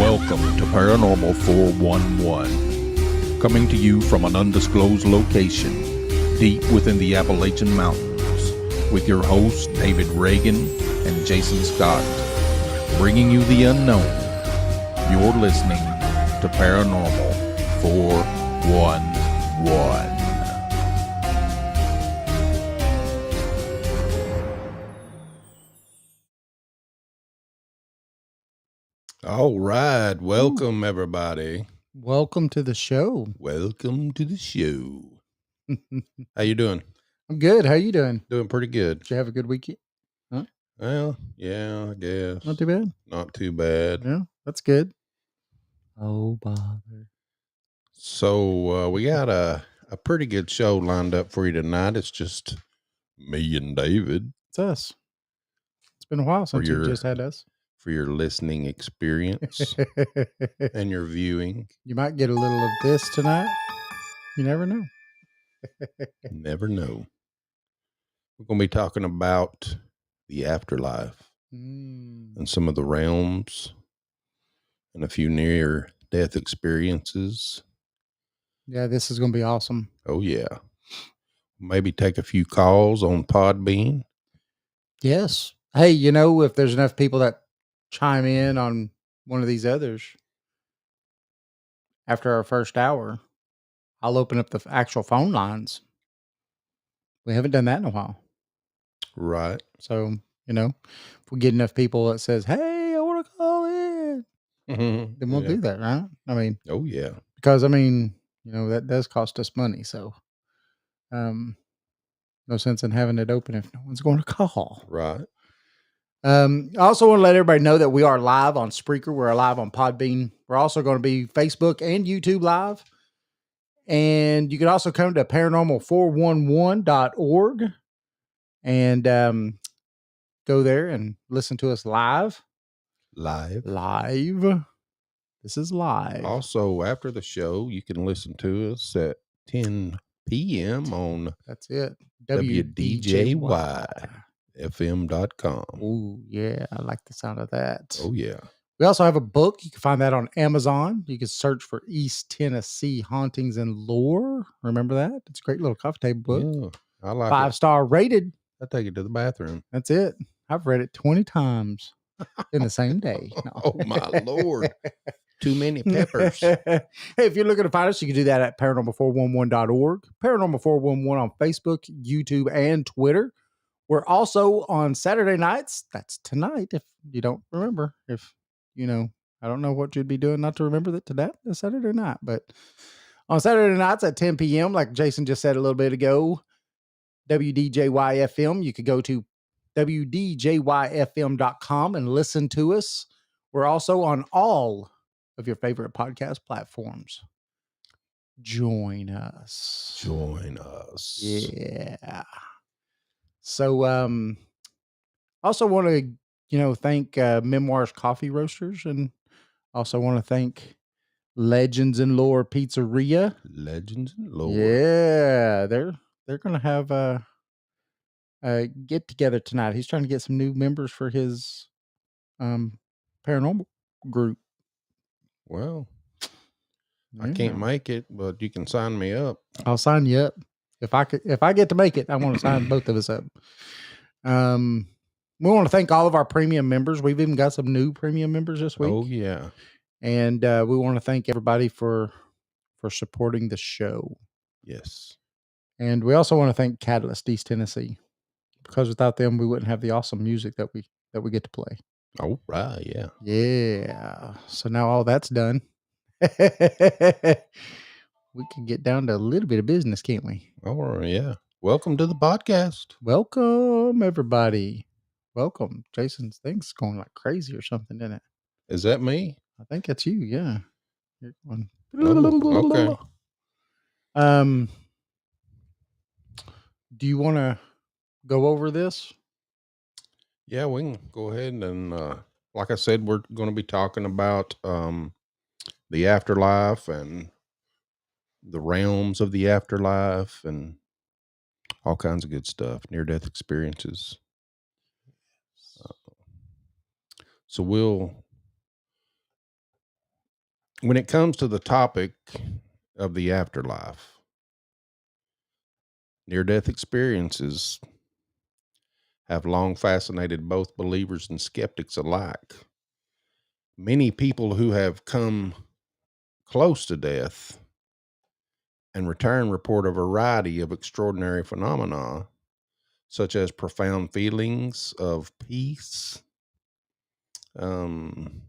Welcome to Paranormal 411, coming to you from an undisclosed location deep within the Appalachian Mountains, with your hosts David Reagan and Jason Scott, bringing you the unknown. You're listening to Paranormal 411. All right. Welcome, everybody. Welcome to the show. Welcome to the show. How you doing? I'm good. How you doing? Doing pretty good. Did you have a good weekend? Huh? Well, yeah, I guess. Not too bad. Not too bad. Yeah, that's good. Oh, bother. So we got a pretty good show lined up for you tonight. It's just me and David. It's us. It's been a while since you just had us. For your listening experience and your viewing. You might get a little of this tonight. You never know. Never know. We're going to be talking about the afterlife and some of the realms and a few near-death experiences. Yeah, this is going to be awesome. Oh, yeah. Maybe take a few calls on Podbean. Yes. Hey, you know, if there's enough people that chime in on one of these others after our first hour, I'll open up the actual phone lines. We haven't done that in a while. Right. So, you know, if we get enough people that says, hey, I want to call in, then we'll do that, right? I mean, oh, yeah. Because, I mean, you know, that does cost us money. So, no sense in having it open if no one's going to call. Right. I also want to let everybody know that we are live on Spreaker. We're live on Podbean. We're also going to be Facebook and YouTube live. And you can also come to paranormal411.org and go there and listen to us live. Live. This is live. Also, after the show, you can listen to us at 10 p.m. on That's it. WDJYFM.com. Oh, yeah. I like the sound of that. Oh, yeah. We also have a book. You can find that on Amazon. You can search for East Tennessee Hauntings and Lore. Remember that? It's a great little coffee table book. Yeah, I like 5-star rated. I take it to the bathroom. That's it. I've read it 20 times in the same day. No. Oh, my Lord. Too many peppers. Hey, if you're looking to find us, you can do that at paranormal411.org, Paranormal411 on Facebook, YouTube, and Twitter. We're also on Saturday nights. That's tonight, if you don't remember. If, you know, I don't know what you'd be doing not to remember that today is Saturday night. But on Saturday nights at 10 p.m., like Jason just said a little bit ago, WDJYFM, you could go to WDJYFM.com and listen to us. We're also on all of your favorite podcast platforms. Join us. Yeah. So also want to, thank Memoirs Coffee Roasters, and also want to thank Legends and Lore Pizzeria. Legends and Lore. Yeah, they're going to have a get together tonight. He's trying to get some new members for his paranormal group. Well, I can't make it, but you can sign me up. I'll sign you up. If I get to make it, I want to sign both of us up. We want to thank all of our premium members. We've even got some new premium members this week. Oh, yeah. And we want to thank everybody for supporting the show. Yes. And we also want to thank Catalyst East Tennessee, because without them, we wouldn't have the awesome music that we get to play. Oh, right. Yeah. Yeah. So now all that's done. We can get down to a little bit of business, can't we? Oh, yeah. Welcome to the podcast. Welcome, everybody. Welcome. Jason's thing's going like crazy or something, isn't it? Is that me? I think that's you, yeah. You're going. Oh, okay. Do you want to go over this? Yeah, we can go ahead and, like I said, we're going to be talking about the afterlife and the realms of the afterlife and all kinds of good stuff, near-death experiences. So when it comes to the topic of the afterlife, near death experiences have long fascinated both believers and skeptics alike. Many people who have come close to death and return report a variety of extraordinary phenomena, such as profound feelings of peace. Um,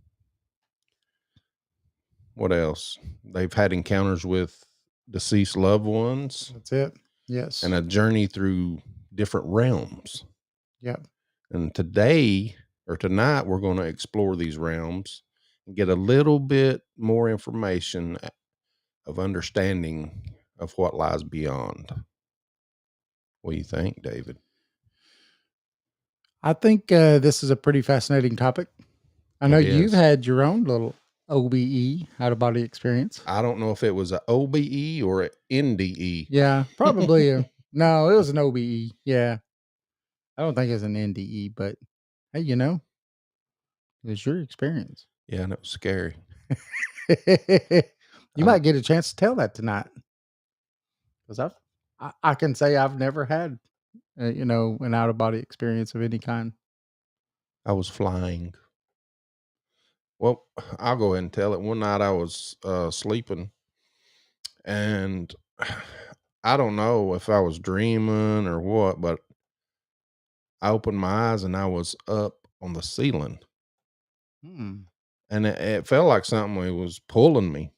what else? They've had encounters with deceased loved ones That's it. Yes. and a journey through different realms. Yep. And today or tonight, we're going to explore these realms and get a little bit more information of understanding of what lies beyond. What do you think, David? I think this is a pretty fascinating topic. I know It you've is. had your own little OBE, out of body experience. I don't know if it was a OBE or an NDE. Yeah, probably. No, it was an OBE. Yeah. I don't think it's an NDE, but hey, it was your experience. Yeah, and it was scary. You might get a chance to tell that tonight because I can say I've never had, an out of body experience of any kind. I was flying. Well, I'll go ahead and tell it. One night I was sleeping, and I don't know if I was dreaming or what, but I opened my eyes and I was up on the ceiling, Hmm. and it felt like something was pulling me,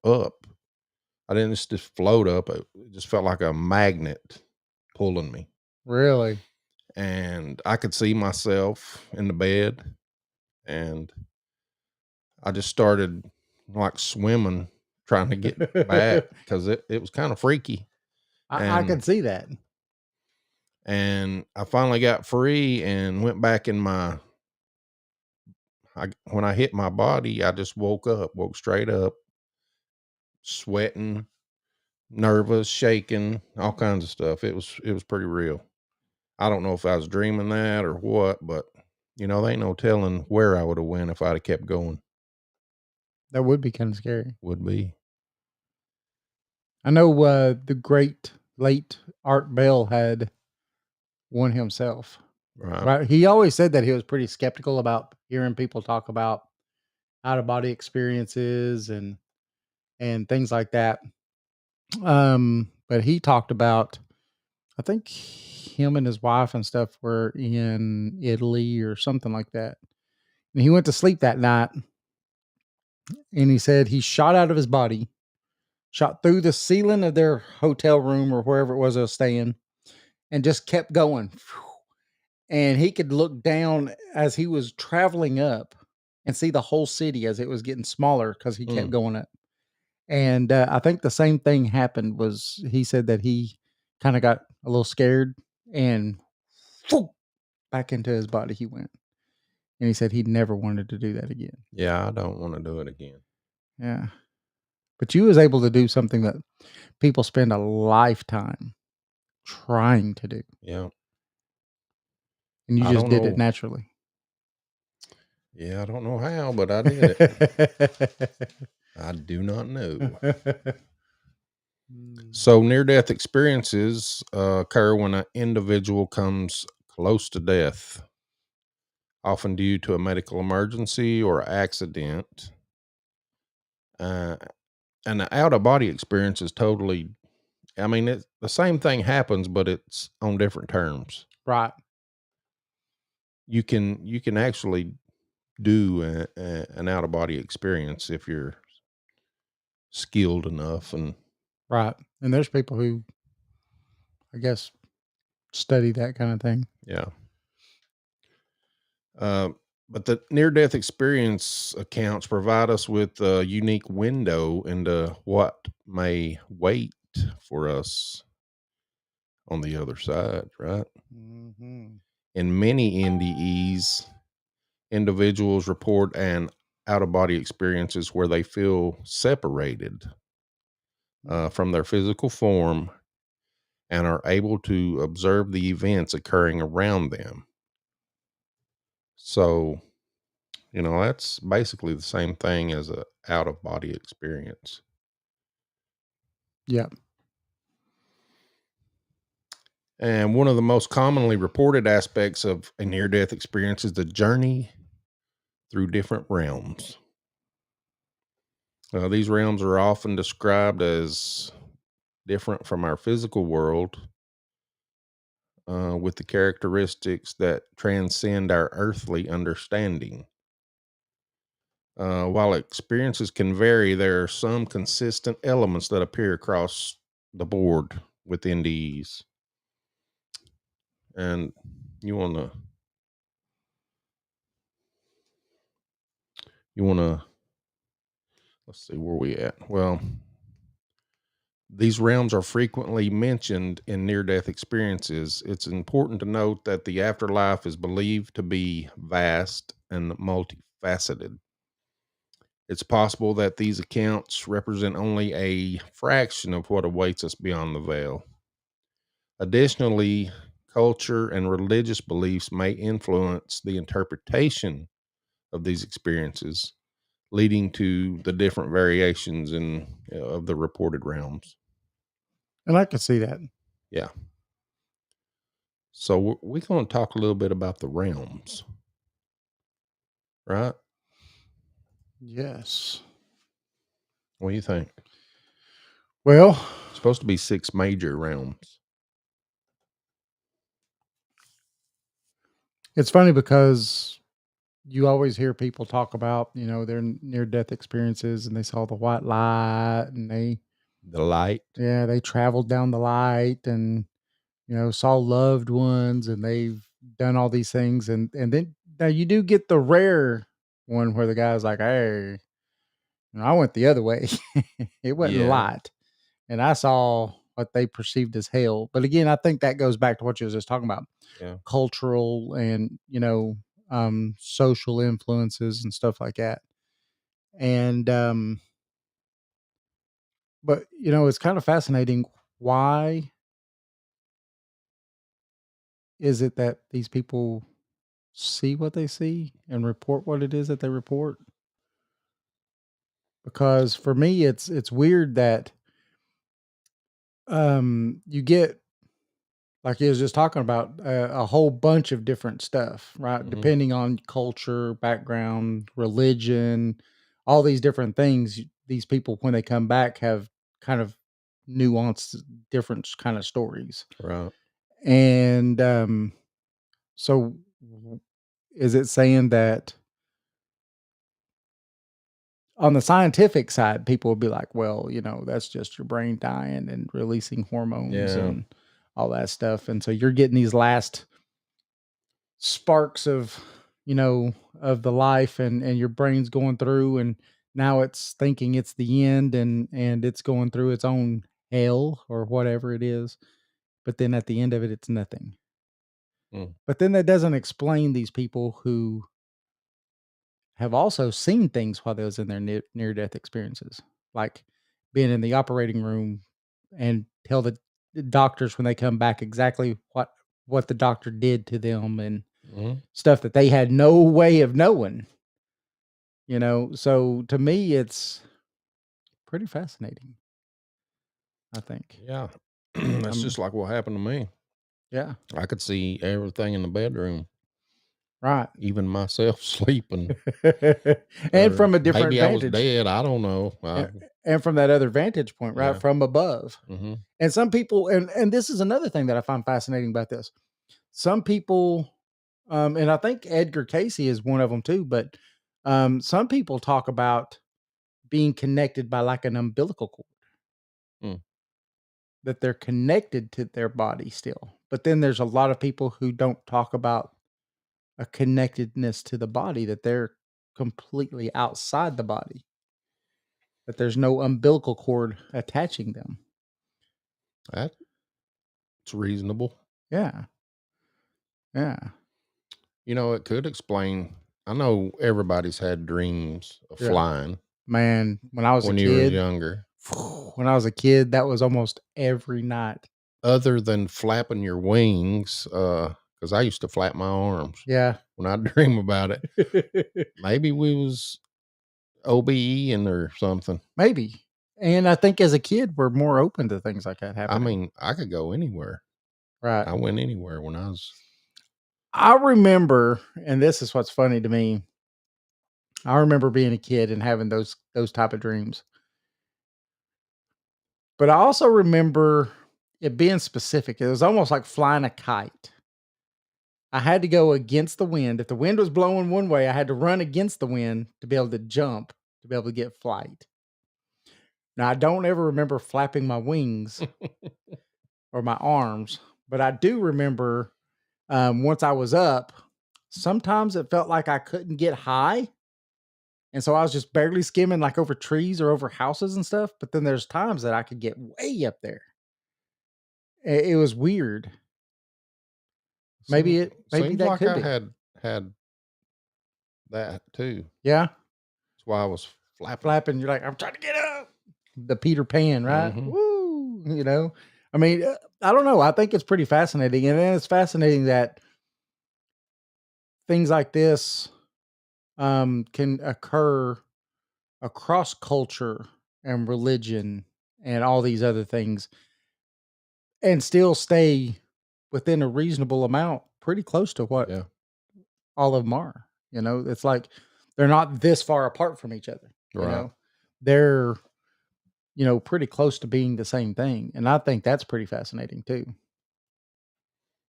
up. I didn't just float up; it just felt like a magnet pulling me, Really? and I could see myself in the bed, and I just started like swimming, trying to get back because it was kind of freaky. I can And see that. I finally got free and went back in when I hit my body, I just woke straight up, sweating, nervous, shaking, all kinds of stuff. It was pretty real. I don't know if I was dreaming that or what, but there ain't no telling where I would have went if I'd have kept going. That would be kind of scary. Would be. I know the great late Art Bell had one himself. Right. Right. He always said that he was pretty skeptical about hearing people talk about out of body experiences and things like that. But he talked about, I think him and his wife and stuff were in Italy or something like that. And he went to sleep that night and he said he shot out of his body, shot through the ceiling of their hotel room or wherever it was I was staying, and just kept going. And he could look down as he was traveling up and see the whole city as it was getting smaller because he kept Mm. going up. And I think the same thing happened. Was he said that he kind of got a little scared and back into his body he went. And he said he never wanted to do that again. Yeah, I don't want to do it again. Yeah. But you was able to do something that people spend a lifetime trying to do. Yeah. And you I just don't did it know. naturally. Yeah, I don't know how, but I did it. I do not know. So, near death experiences occur when an individual comes close to death, often due to a medical emergency or accident. Uh, and the out of body experience is totally, I mean, the same thing happens, but it's on different terms. Right. You can actually do an out of body experience if you're skilled enough. And Right. And there's people who, I guess, study that kind of thing. yeah. Uh, but the near death experience accounts provide us with a unique window into what may wait for us on the other side, right? Mm-hmm. In many NDEs, individuals report an out of body experiences where they feel separated from their physical form and are able to observe the events occurring around them. So That's basically the same thing as a out of body experience. Yeah. And one of the most commonly reported aspects of a near death experience is the journey through different realms. These realms are often described as different from our physical world, with the characteristics that transcend our earthly understanding. While experiences can vary, there are some consistent elements that appear across the board with NDEs. And you want to, you want to, let's see where we at. Well, these realms are frequently mentioned in near death experiences. It's important to note that the afterlife is believed to be vast and multifaceted. It's possible that these accounts represent only a fraction of what awaits us beyond the veil. Additionally, culture and religious beliefs may influence the interpretation of these experiences, leading to the different variations of the reported realms. And I can see that. Yeah. So we're going to talk a little bit about the realms, right? Yes. What do you think? Well, It's supposed to be 6 major realms. it's funny because you always hear people talk about, their near death experiences and they saw the white light and The light. they traveled down the light and, saw loved ones and they've done all these things. And then now you do get the rare one where the guy's like, hey, I went the other way. It wasn't Yeah. light. And I saw what they perceived as hell. But again, I think that goes back to what you was just talking about, Yeah. cultural and, social influences and stuff like that. And but it's kind of fascinating. Why is it that these people see what they see and report what it is that they report? Because for me, it's weird that you get, like he was just talking about, a whole bunch of different stuff, right? Hmm. Depending on culture, background, religion, all these different things. These people, when they come back, have kind of nuanced, different kind of stories. Right. And so, is it saying that on the scientific side, people would be like, well, that's just your brain dying and releasing hormones Yeah. and all that stuff. And so you're getting these last sparks of, of the life and your brain's going through and now it's thinking it's the end and it's going through its own hell or whatever it is. But then at the end of it, it's nothing. Mm. But then that doesn't explain these people who have also seen things while they was in their near death experiences, like being in the operating room and tell the doctors when they come back exactly what the doctor did to them and Mhm. stuff that they had no way of knowing. So to me, it's pretty fascinating, I think. Yeah. That's Um, just like what happened to me. yeah, I could see everything in the bedroom, right. even myself sleeping, And or from a different maybe I was vantage, dead. I don't know. and from that other vantage point, right, Yeah. from above. Hmm. And some people, and this is another thing that I find fascinating about this. Some people, and I think Edgar Casey is one of them too, but some people talk about being connected by like an umbilical cord, Mm. that they're connected to their body still. But then there's a lot of people who don't talk about a connectedness to the body, that they're completely outside the body, that there's no umbilical cord attaching them. That's reasonable. Yeah. Yeah. It could explain. I know everybody's had dreams of Yeah. flying Man, when I was a when you was kid, younger. that was almost every night. Other than flapping your wings, because I used to flap my arms Yeah. when I dream about it. Maybe we was OBEing or something. Maybe. And I think as a kid, we're more open to things like that I happening. mean, I could go anywhere. Right. I went anywhere when I was. I remember, and this is what's funny to me. I remember being a kid and having those type of dreams. But I also remember it being specific. It was almost like flying a kite. I had to go against the wind. If the wind was blowing one way, I had to run against the wind to be able to jump, to be able to get flight. Now, I don't ever remember flapping my wings or my arms, but I do remember once I was up, sometimes it felt like I couldn't get high. And so I was just barely skimming like over trees or over houses and stuff. But then there's times that I could get way up there. It was weird. Maybe Seems that like could I be. had that too. Yeah. That's why I was flapping. Flapping. You're like, I'm trying to get up. The Peter Pan, right? Hmm. Woo. I mean, I don't know. I think it's pretty fascinating. And then it's fascinating that things like this can occur across culture and religion and all these other things and still stay within a reasonable amount, pretty close to what Yeah. all of them are. It's like they're not this far apart from each other. Right. They're pretty close to being the same thing. And I think that's pretty fascinating too.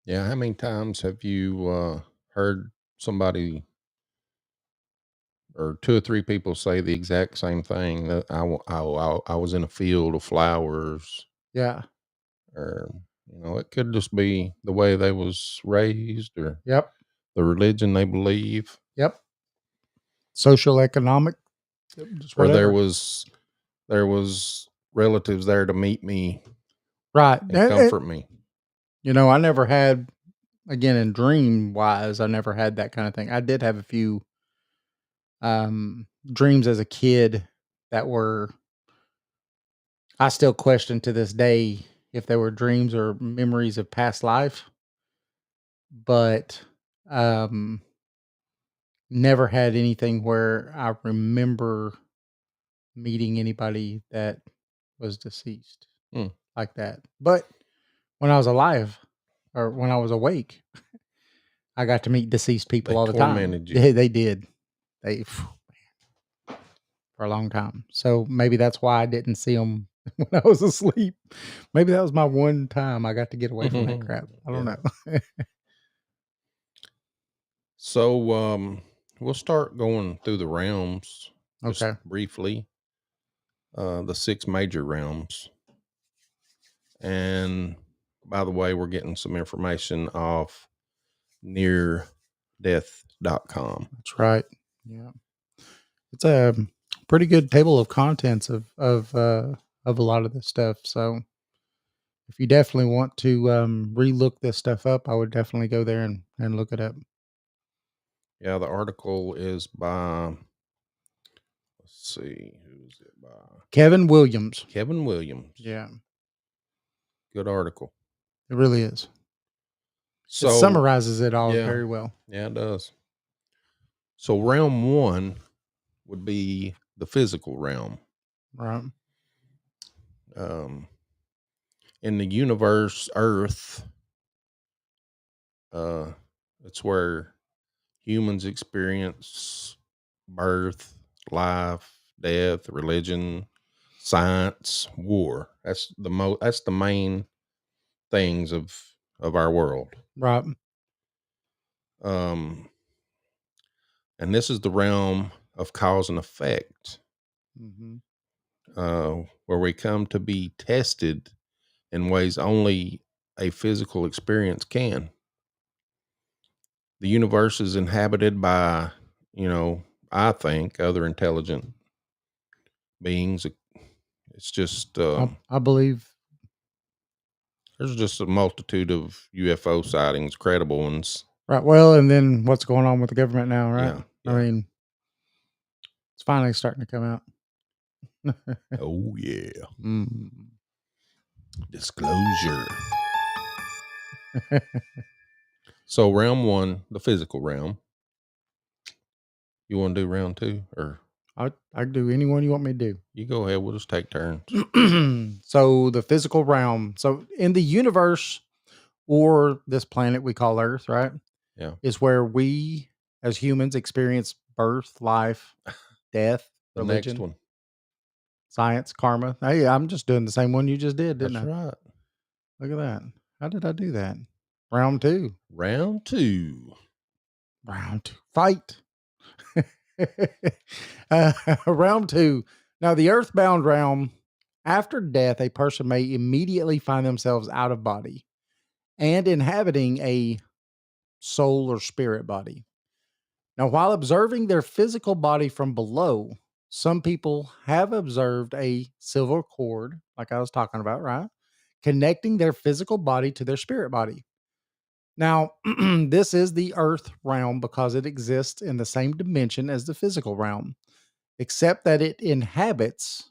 Yeah. How many times have you heard somebody or two or three people say the exact same thing? That I was in a field of flowers, Yeah. or it could just be the way they was raised or Yep. the religion they believe, Yep. Social, economic, just or whatever. there was relatives there to meet me Right. and comfort me. I never had, again, in dream wise, I never had that kind of thing. I did have a few dreams as a kid that were, I still question to this day if they were dreams or memories of past life, but um, never had anything where I remember meeting anybody that was deceased Hmm. like that. But when I was alive or when I was awake, I got to meet deceased people They all the time. tormented you. They did. They for a long time. So maybe that's why I didn't see them when I was asleep. Maybe that was my one time I got to get away from that crap. I don't Yeah. know. So we'll start going through the realms just Okay. briefly. The six major realms. And by the way, we're getting some information off neardeath.com. That's right. Yeah. It's a pretty good table of contents of a lot of this stuff. So if you definitely want to relook this stuff up, I would definitely go there and look it up. Yeah, the article is by, let's see, who's it by? Kevin Williams. Kevin Williams. Yeah, Good article. it really is. It So, summarizes it all yeah, very well. yeah, it does. So, realm one would be the physical realm. Right. Um, in the universe, Earth, uh, it's where humans experience birth, life, death, religion, science, war. That's the main things of our world. Right. Um, and this is the realm of cause and effect, Hmm. where we come to be tested in ways only a physical experience can. The universe is inhabited by, I think, other intelligent beings. It's just I believe. there's just a multitude of UFO sightings, credible ones. Right. Well, and then what's going on with the government now, right? Yeah, I yeah. mean, it's finally starting to come out. Oh yeah, Mm. disclosure. So round one, the physical realm. You want to do round two, or I can do any one you want me to do. you go ahead? We'll just take turns. So the physical realm. So in the universe or this planet we call Earth, right, Yeah. is where we as humans experience birth, life, death, The next religion, one. science, karma. Hey, I'm just doing the same one you just did, didn't That's I? right. Look at that. How did I do that? Round two. Round two. Round two. Fight. Round two. Now, the earthbound realm, after death, a person may immediately find themselves out of body and inhabiting a soul or spirit body. Now, while observing their physical body from below, some people have observed a silver cord, like I was talking about, right? Connecting their physical body to their spirit body. Now, this is the earth realm because it exists in the same dimension as the physical realm, except that it inhabits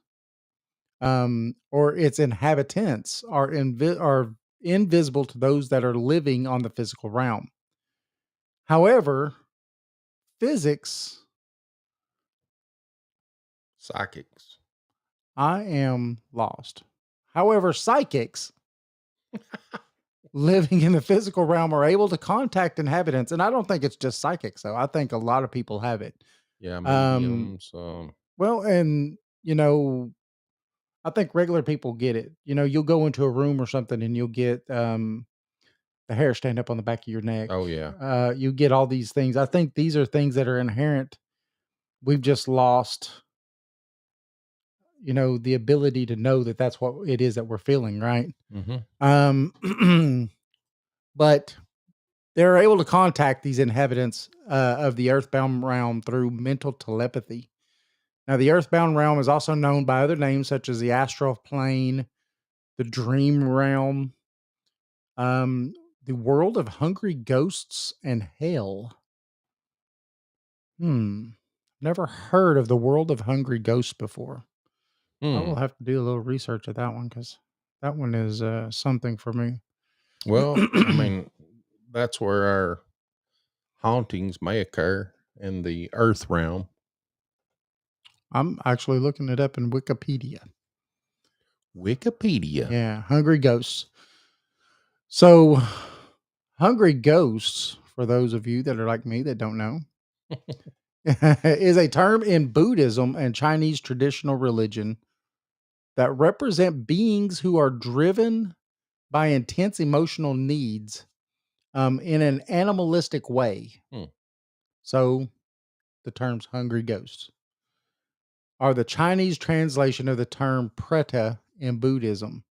or its inhabitants are invisible to those that are living on the physical realm. However, physics, Psychics. I am lost. However, psychics living in the physical realm are able to contact inhabitants, and I don't think it's just psychics though. I think a lot of people have it. Yeah, Um, mediums. well, and I think regular people get it. You'll go into a room or something and you'll get the hair stand up on the back of your neck. Oh yeah. You get all these things. I think these are things that are inherent. We've just lost, the ability to know that that's what it is that we're feeling, right? Mm-hmm. But they're able to contact these inhabitants of the earthbound realm through mental telepathy. Now, the earthbound realm is also known by other names such as the astral plane, the dream realm, um, the world of hungry ghosts, and hell. Never heard of the world of hungry ghosts before. I will Hmm. have to do a little research of that one because that one is something for me. Well, I mean, that's where our hauntings may occur in the earth realm. I'm actually looking it up in Wikipedia. Wikipedia. Yeah, hungry ghosts. So, hungry ghosts, for those of you that are like me that don't know, is a term in Buddhism and Chinese traditional religion that represent beings who are driven by intense emotional needs in an animalistic way. Hmm. So, the terms hungry ghosts are the Chinese translation of the term preta in Buddhism.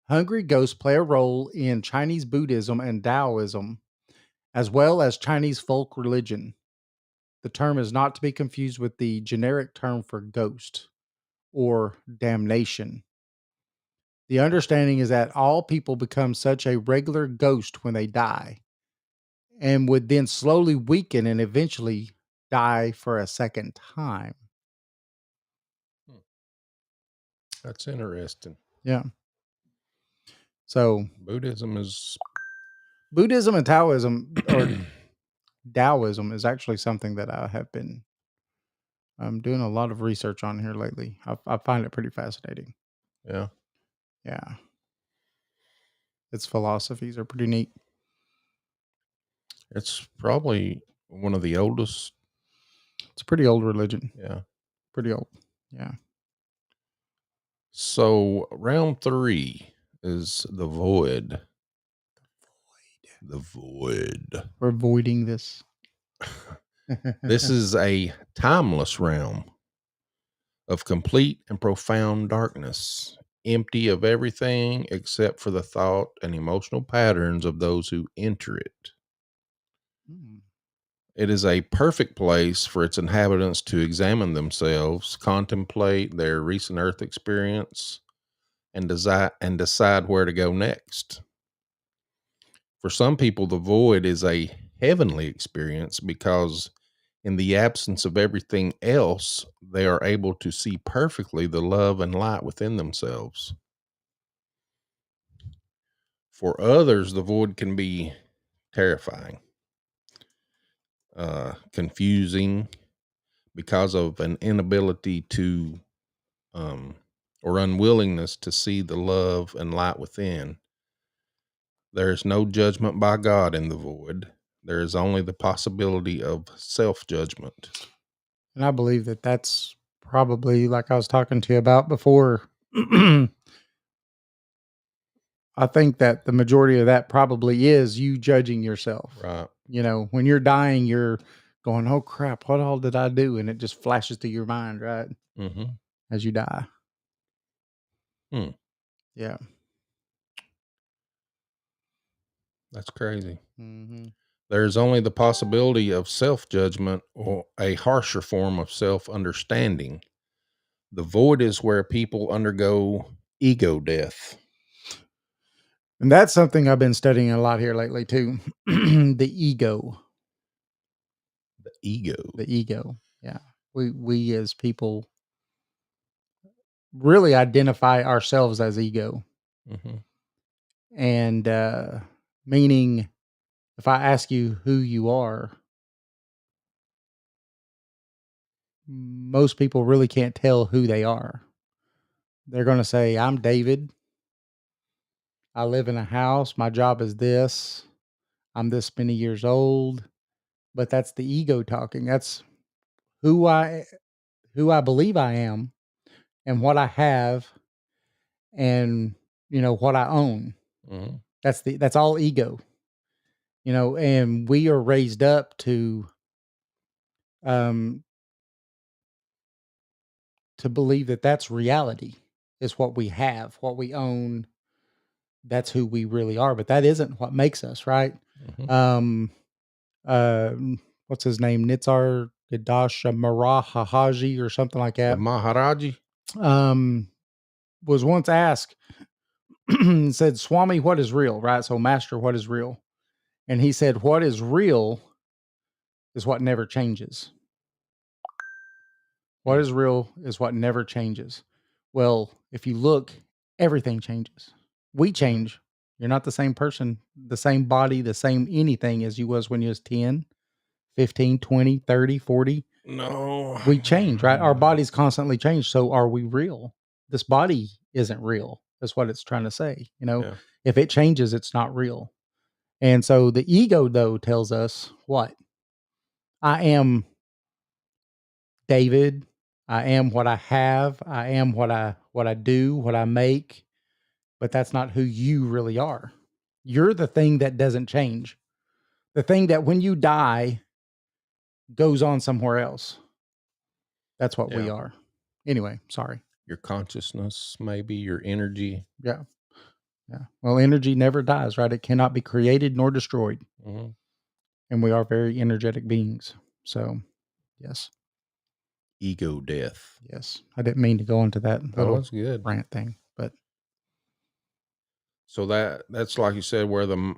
Hungry ghosts play a role in Chinese Buddhism and Taoism, as well as Chinese folk religion. The term is not to be confused with the generic term for ghost or damnation. The understanding is that all people become such a regular ghost when they die and would then slowly weaken and eventually die for a second time. Hmm. That's interesting. Yeah. So Buddhism is Buddhism and Taoism or Taoism is actually something that I have been doing a lot of research on here lately. I find it pretty fascinating. yeah. Yeah. Its philosophies are pretty neat. It's probably one of the oldest. It's a pretty old religion. Yeah. Pretty old. Yeah. So round three is the void. The void. We're avoiding this. This is a timeless realm of complete and profound darkness, empty of everything except for the thought and emotional patterns of those who enter it. Hmm. It is a perfect place for its inhabitants to examine themselves, contemplate their recent earth experience, and decide where to go next. For some people, the void is a heavenly experience because, in the absence of everything else, they are able to see perfectly the love and light within themselves. For others, the void can be terrifying, confusing because of an inability to or unwillingness to see the love and light within. There is no judgment by God in the void. There is only the possibility of self-judgment. And I believe that that's probably, like I was talking to you about before, I think that the majority of that probably is you judging yourself. Right. You know, when you're dying, you're going, "Oh crap, what all did I do?" And it just flashes through your mind, right? Mm-hmm. As you die. Hmm. Yeah. That's crazy. Mm-hmm. There is only the possibility of self-judgment or a harsher form of self-understanding. The void is where people undergo ego death. And that's something I've been studying a lot here lately too. The ego. The ego. The ego. Yeah. We as people really identify ourselves as ego. Mm-hmm. And meaning if I ask you who you are, most people really can't tell who they are. They're going to say, "I'm David. I live in a house. My job is this. I'm this many years old." But that's the ego talking. That's who I believe I am and what I have and what I own. Mm-hmm. That's all ego. And we are raised up um to believe that that's reality. Is what we have, what we own, that's who we really are, but that isn't what makes us, right? Mm-hmm. Um, what's his name? Nitzar Gadasha Marahahaji or something like The that. Maharaji. Um, was once asked, said, "Swami, what is real?" Right? So, Master, what is real? And he said, "What is real is what never changes. What Mm. is real is what never changes." Well, if you look, everything changes. We Yeah. change. You're not the same person, the same body, the same anything as you was when you was 10, 15, 20, 30, 40. No. We change, right? Our bodies constantly change. So are we real? This body isn't real. That's what it's trying to say. Yeah. If it changes, it's not real. And so the ego, though, tells us what? I am David. I am what I have. I am what I do, what I make, but that's not who you really are. You're the thing that doesn't change. The thing that when you die goes on somewhere else. That's what we Yeah. are. Anyway, sorry. Your consciousness, maybe your energy. Yeah. Yeah. Well, energy never dies, right? It cannot be created nor destroyed. Mm-hmm. And we are very energetic beings. So, yes. Ego death. Yes. I didn't mean to go into that Oh, little that's good. rant thing, but So that's like you said, where the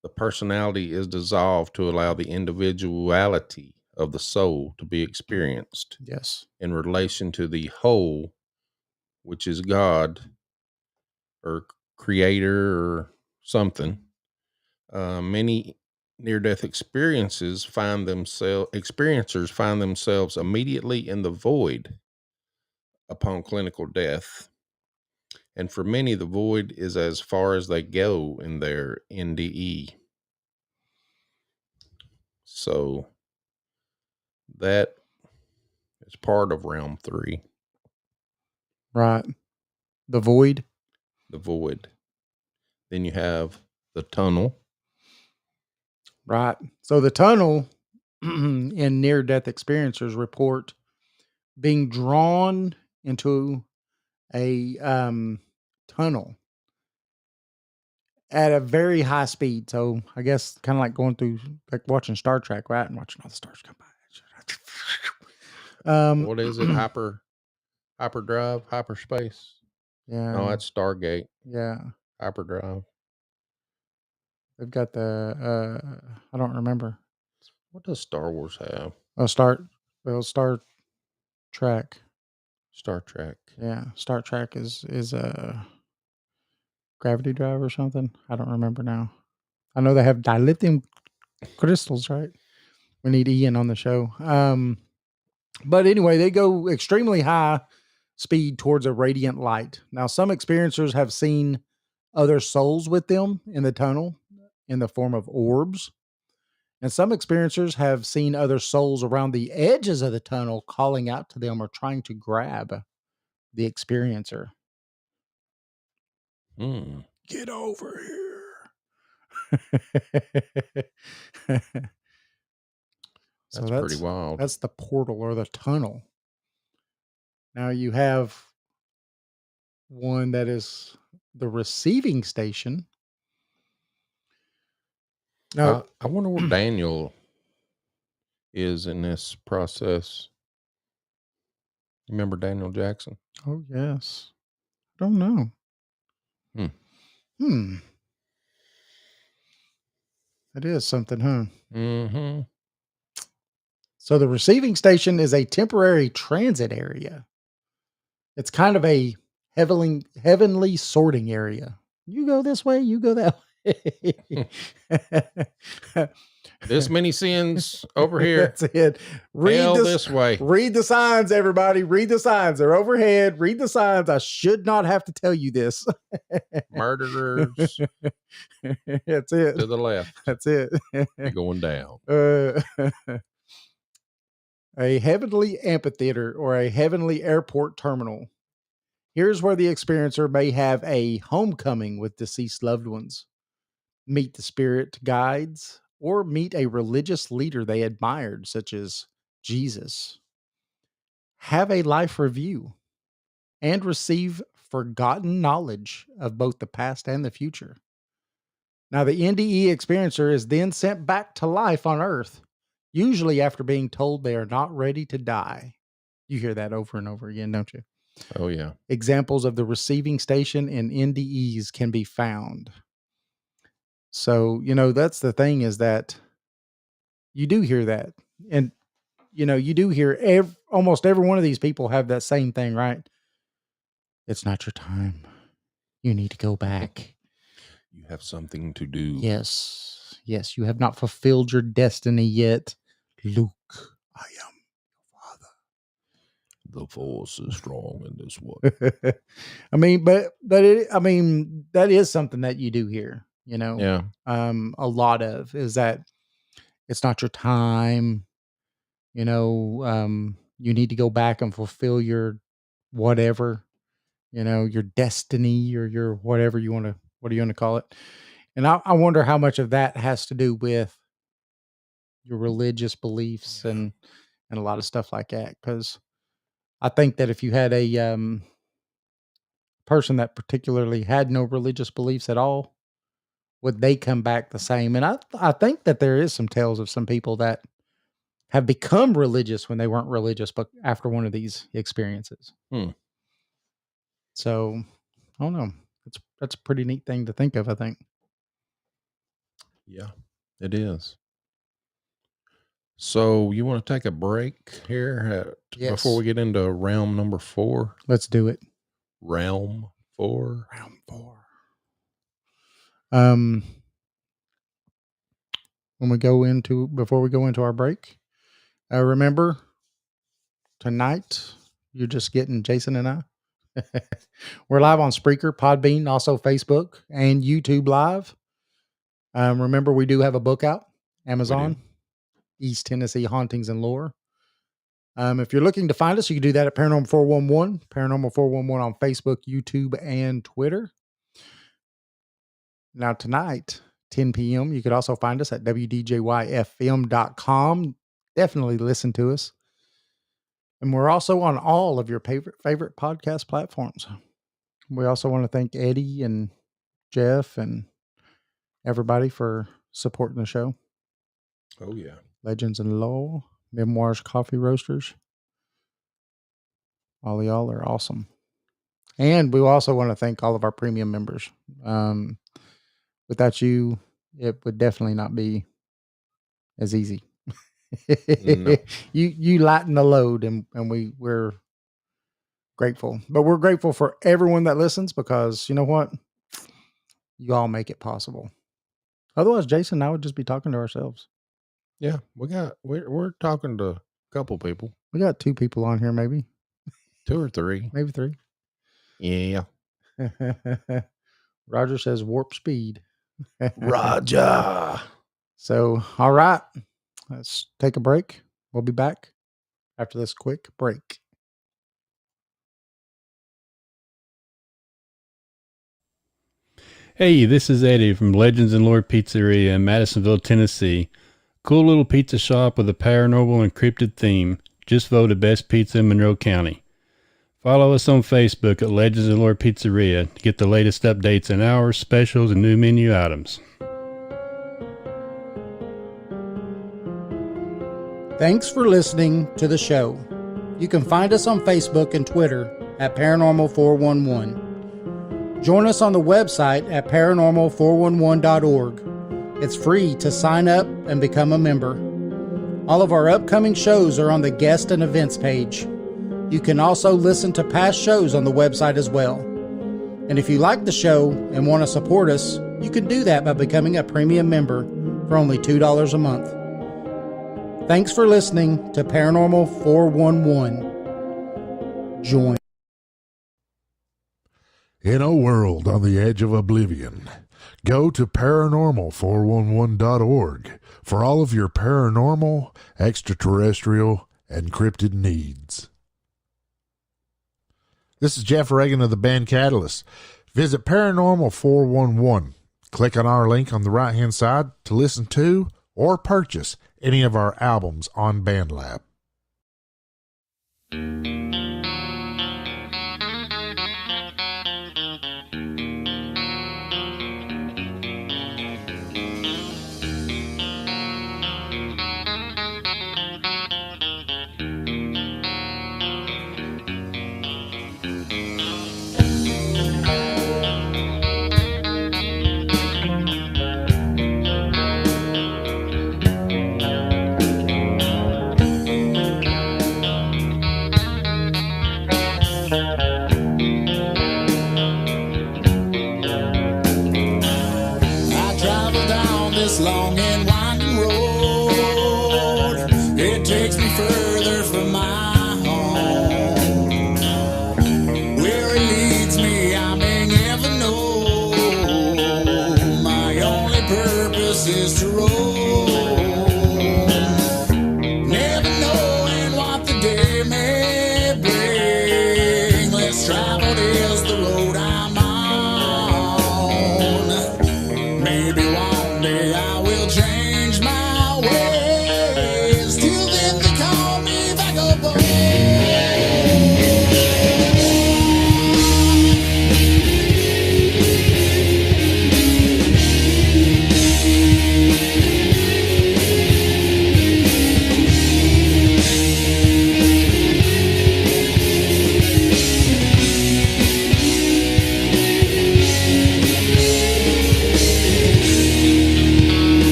the personality is dissolved to allow the individuality of the soul to be experienced yes. in relation to the whole, which is God or creator or something. Many near-death experiencers find themselves immediately in the void upon clinical death. And for many, the void is as far as they go in their NDE. So that is part of realm 3, Right. The void. the void. Then you have the tunnel. Right. So the tunnel in near death experiencers report being drawn into a tunnel at a very high speed. So I guess kind of like going through, like watching Star Trek, right? And watching all the stars come by. What is it? Hyperdrive, hyperspace? No, Yeah, that's Stargate. yeah. Hyperdrive. They've got I don't remember. What does Star Wars have? Star Trek. Star Trek. Yeah, Star Trek is a gravity drive or something. I don't remember now. I know they have dilithium crystals, right? We need Ian on the show. But anyway, they go extremely high speed towards a radiant light. Now, some experiencers have seen other souls with them in the tunnel in the form of orbs. And some experiencers have seen other souls around the edges of the tunnel calling out to them or trying to grab the experiencer. Hmm. Get over here. So That's pretty wild. that's the portal or the tunnel. Now you have one that is the receiving station. Now, I wonder where Daniel is in this process. Remember Daniel Jackson? oh yes, don't know. Hmm. Hmm, that is something, huh? Mm-hmm. So the receiving station is a temporary transit area. It's kind of a heavenly sorting area. You go this way, you go that way. This many sins over here. That's it. Read Hell this. this way. Read the signs, everybody. Read the signs. They're overhead. Read the signs. I should not have to tell you this. Murderers That's it. to the left. That's it. You're going down. A heavenly amphitheater or a heavenly airport terminal. Here's where the experiencer may have a homecoming with deceased loved ones, meet the spirit guides, or meet a religious leader they admired, such as Jesus. Have a life review and receive forgotten knowledge of both the past and the future. Now, the NDE experiencer is then sent back to life on Earth, usually after being told they are not ready to die. You hear that over and over again, don't you? Oh yeah. Examples of the receiving station in NDEs can be found. So, that's the thing is that you do hear that. And, you do hear almost every one of these people have that same thing, right? It's not your time. You need to go back. You have something to do. Yes. Yes. You have not fulfilled your destiny yet. Luke, I am The force is strong in this one. I mean, that is something that you do hear, Yeah. a lot of is that it's not your time, you need to go back and fulfill your whatever, your destiny or your whatever what do you want to call it? And I wonder how much of that has to do with your religious beliefs Yeah. and a lot of stuff like that. Because I think that if you had a person that particularly had no religious beliefs at all, would they come back the same? And I think that there is some tales of some people that have become religious when they weren't religious, but after one of these experiences. Hmm. So I don't know. That's a pretty neat thing to think of, I think. Yeah, it is. So you want to take a break here before Yes. we get into realm number 4? Let's do it. Realm 4. Round 4. Um before we go into our break, remember tonight you're just getting Jason and I. We're live on Spreaker, Podbean, also Facebook and YouTube Live. Remember, we do have a book out, Amazon, East Tennessee Hauntings and Lore. If you're looking to find us, you can do that at Paranormal 411, Paranormal 411 on Facebook, YouTube, and Twitter. Now, tonight, 10 p.m., you could also find us at wdjyfm.com. Definitely listen to us. And we're also on all of your favorite podcast platforms. We also want to thank Eddie and Jeff and everybody for supporting the show. Oh yeah. Legends in Lore, Memoirs Coffee Roasters. All of y'all are awesome. And we also want to thank all of our premium members. Without you, it would definitely not be as easy. No. You lighten the load, and we're grateful. But we're grateful for everyone that listens because you know what? You all make it possible. Otherwise, Jason and I would just be talking to ourselves. Yeah, we're talking to a couple people, We got 2 people on here, maybe 2 or 3. 3. Yeah. Roger says warp speed. Roger. So, all right, let's take a break. We'll be back after this quick break. Hey, this is Eddie from Legends and Lore Pizzeria in Madisonville, Tennessee. Cool little pizza shop with a paranormal and cryptid theme. Just voted best pizza in Monroe County. Follow us on Facebook at Legends and Lore Pizzeria to get the latest updates and hours, specials, and new menu items. Thanks for listening to the show. You can find us on Facebook and Twitter at Paranormal 411. Join us on the website at paranormal411.org. It's free to sign up and become a member. All of our upcoming shows are on the guest and events page. You can also listen to past shows on the website as well. And if you like the show and want to support us, you can do that by becoming a premium member for only $2 a month. Thanks for listening to Paranormal 411. Join. In a world on the edge of oblivion, go to paranormal411.org for all of your paranormal, extraterrestrial, and cryptid needs. This is Jeff Reagan of the band Catalyst. Visit Paranormal 411. Click on our link on the right-hand side to listen to or purchase any of our albums on BandLab.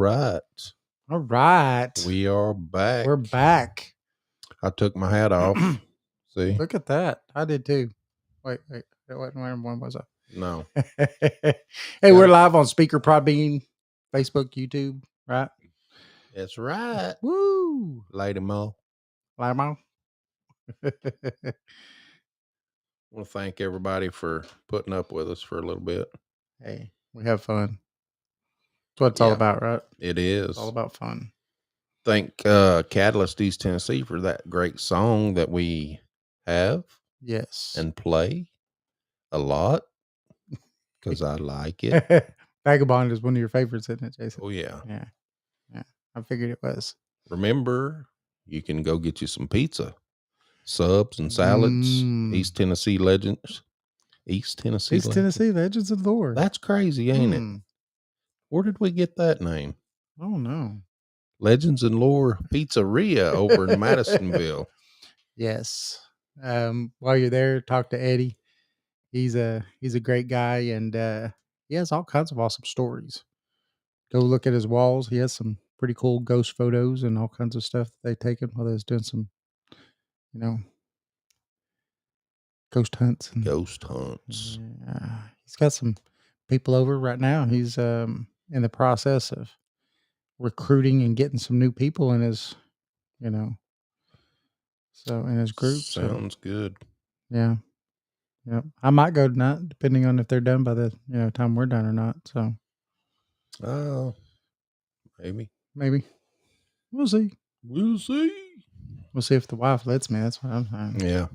right. All right. We are back. We're back. I took my hat off. See? Look at that. I did too. Wait. What one was I? No. Hey, we're live on Speaker, Podbean, Facebook, YouTube, right? That's right. Woo! Lady Mo. Live on. I want to thank everybody for putting up with us for a little bit. Hey, we have fun. That's what it's all about, right? It is. It's all about fun. Thank Catalyst East Tennessee for that great song that we have. Yes. And play a lot because I like it. Vagabond is one of your favorites, isn't it, Jason? Oh, yeah. Yeah. I figured it was. Remember, you can go get you some pizza, subs, and salads. East Tennessee Legends. East Tennessee Legends of the Lord. That's crazy, ain't it? Where did we get that name? I don't know. Legends and Lore Pizzeria over in Madisonville. Yes. While you're there, talk to Eddie. He's a great guy, and he has all kinds of awesome stories. Go look at his walls. He has some pretty cool ghost photos and all kinds of stuff that they taken while they was doing some, ghost hunts. Yeah. He's got some people over right now. He's in the process of recruiting and getting some new people in his, in his group. Sounds good. Yeah. Yep. I might go tonight, depending on if they're done by the time we're done or not. So, maybe we'll see. We'll see if the wife lets me. That's what I'm saying. Yeah.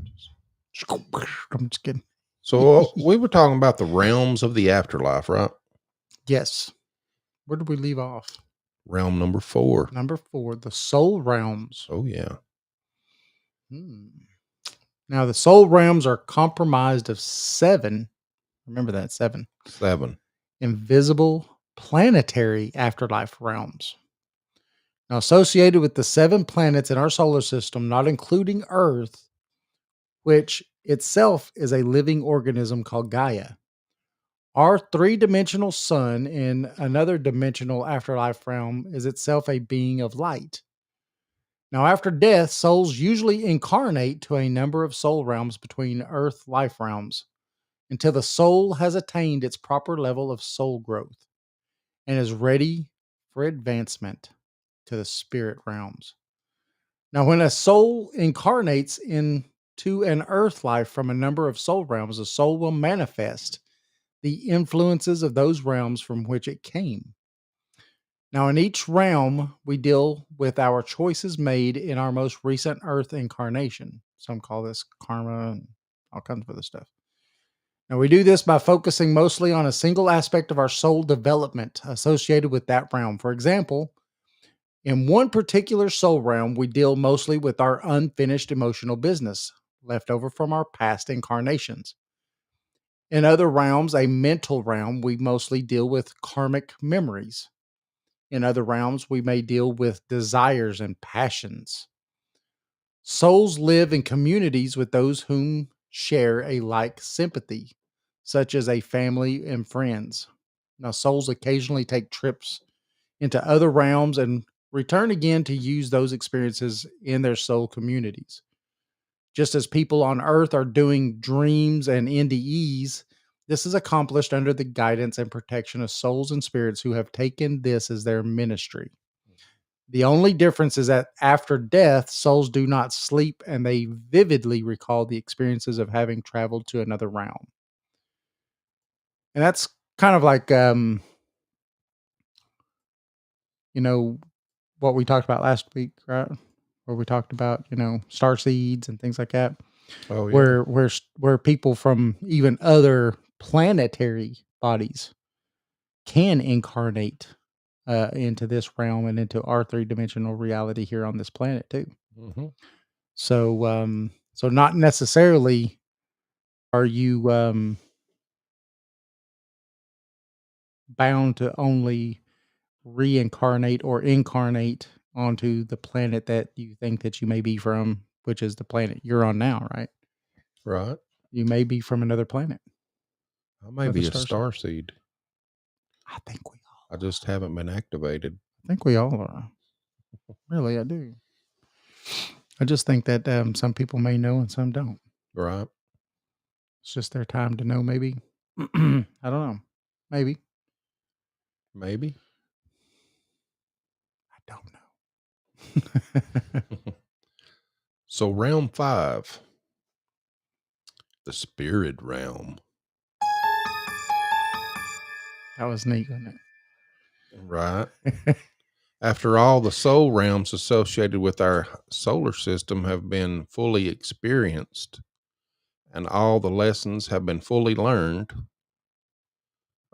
I'm just kidding. So we were talking about the realms of the afterlife, right? Yes. Where did we leave off? Realm number 4. Number 4, the soul realms. Oh yeah. Now, the soul realms are comprised of 7. Remember that, 7. 7 invisible planetary afterlife realms. Now, associated with the 7 planets in our solar system, not including Earth, which itself is a living organism called Gaia. Our 3-dimensional sun in another dimensional afterlife realm is itself a being of light. Now, after death, souls usually incarnate to a number of soul realms between Earth life realms until the soul has attained its proper level of soul growth and is ready for advancement to the spirit realms. Now, when a soul incarnates into an earth life from a number of soul realms, the soul will manifest the influences of those realms from which it came. Now, in each realm, we deal with our choices made in our most recent earth incarnation. Some call this karma and all kinds of other stuff. Now, we do this by focusing mostly on a single aspect of our soul development associated with that realm. For example, in one particular soul realm, we deal mostly with our unfinished emotional business left over from our past incarnations. In other realms, a mental realm, we mostly deal with karmic memories. In other realms, we may deal with desires and passions. Souls live in communities with those whom share a like sympathy, such as a family and friends. Now, souls occasionally take trips into other realms and return again to use those experiences in their soul communities. Just as people on earth are doing dreams and NDE'S, this is accomplished under the guidance and protection of souls and spirits who have taken this as their ministry. The only difference is that after death, souls do not sleep and they vividly recall the experiences of having traveled to another realm. And that's kind of like, what we talked about last week, right? Where we talked about, star seeds and things like that. Oh, yeah. Where people from even other planetary bodies can incarnate into this realm and into our 3-dimensional reality here on this planet too. Mm-hmm. So not necessarily are you bound to only reincarnate or incarnate onto the planet that you think that you may be from, which is the planet you're on now, right? Right. You may be from another planet. I may be a star seed. I think we all I just haven't been activated. I think we all are. Really, I do. I just think that some people may know and some don't. Right. It's just their time to know, maybe. I don't know. Maybe. Maybe. I don't know. So round 5, the spirit realm. That was neat, wasn't Right. it? After all, the soul realms associated with our solar system have been fully experienced and all the lessons have been fully learned,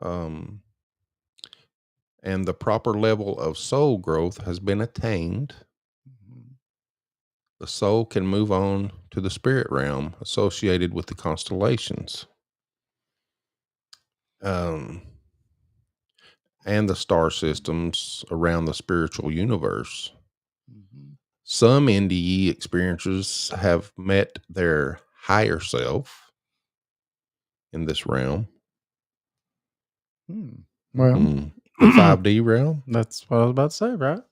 um, and the proper level of soul growth has been attained, Mhm. the soul can move on to the spirit realm associated with the constellations, um, and the star systems around the spiritual universe. Mhm. Some NDE experiencers have met their higher self in this realm. Well, The 5D realm. that's what I was about to say, right?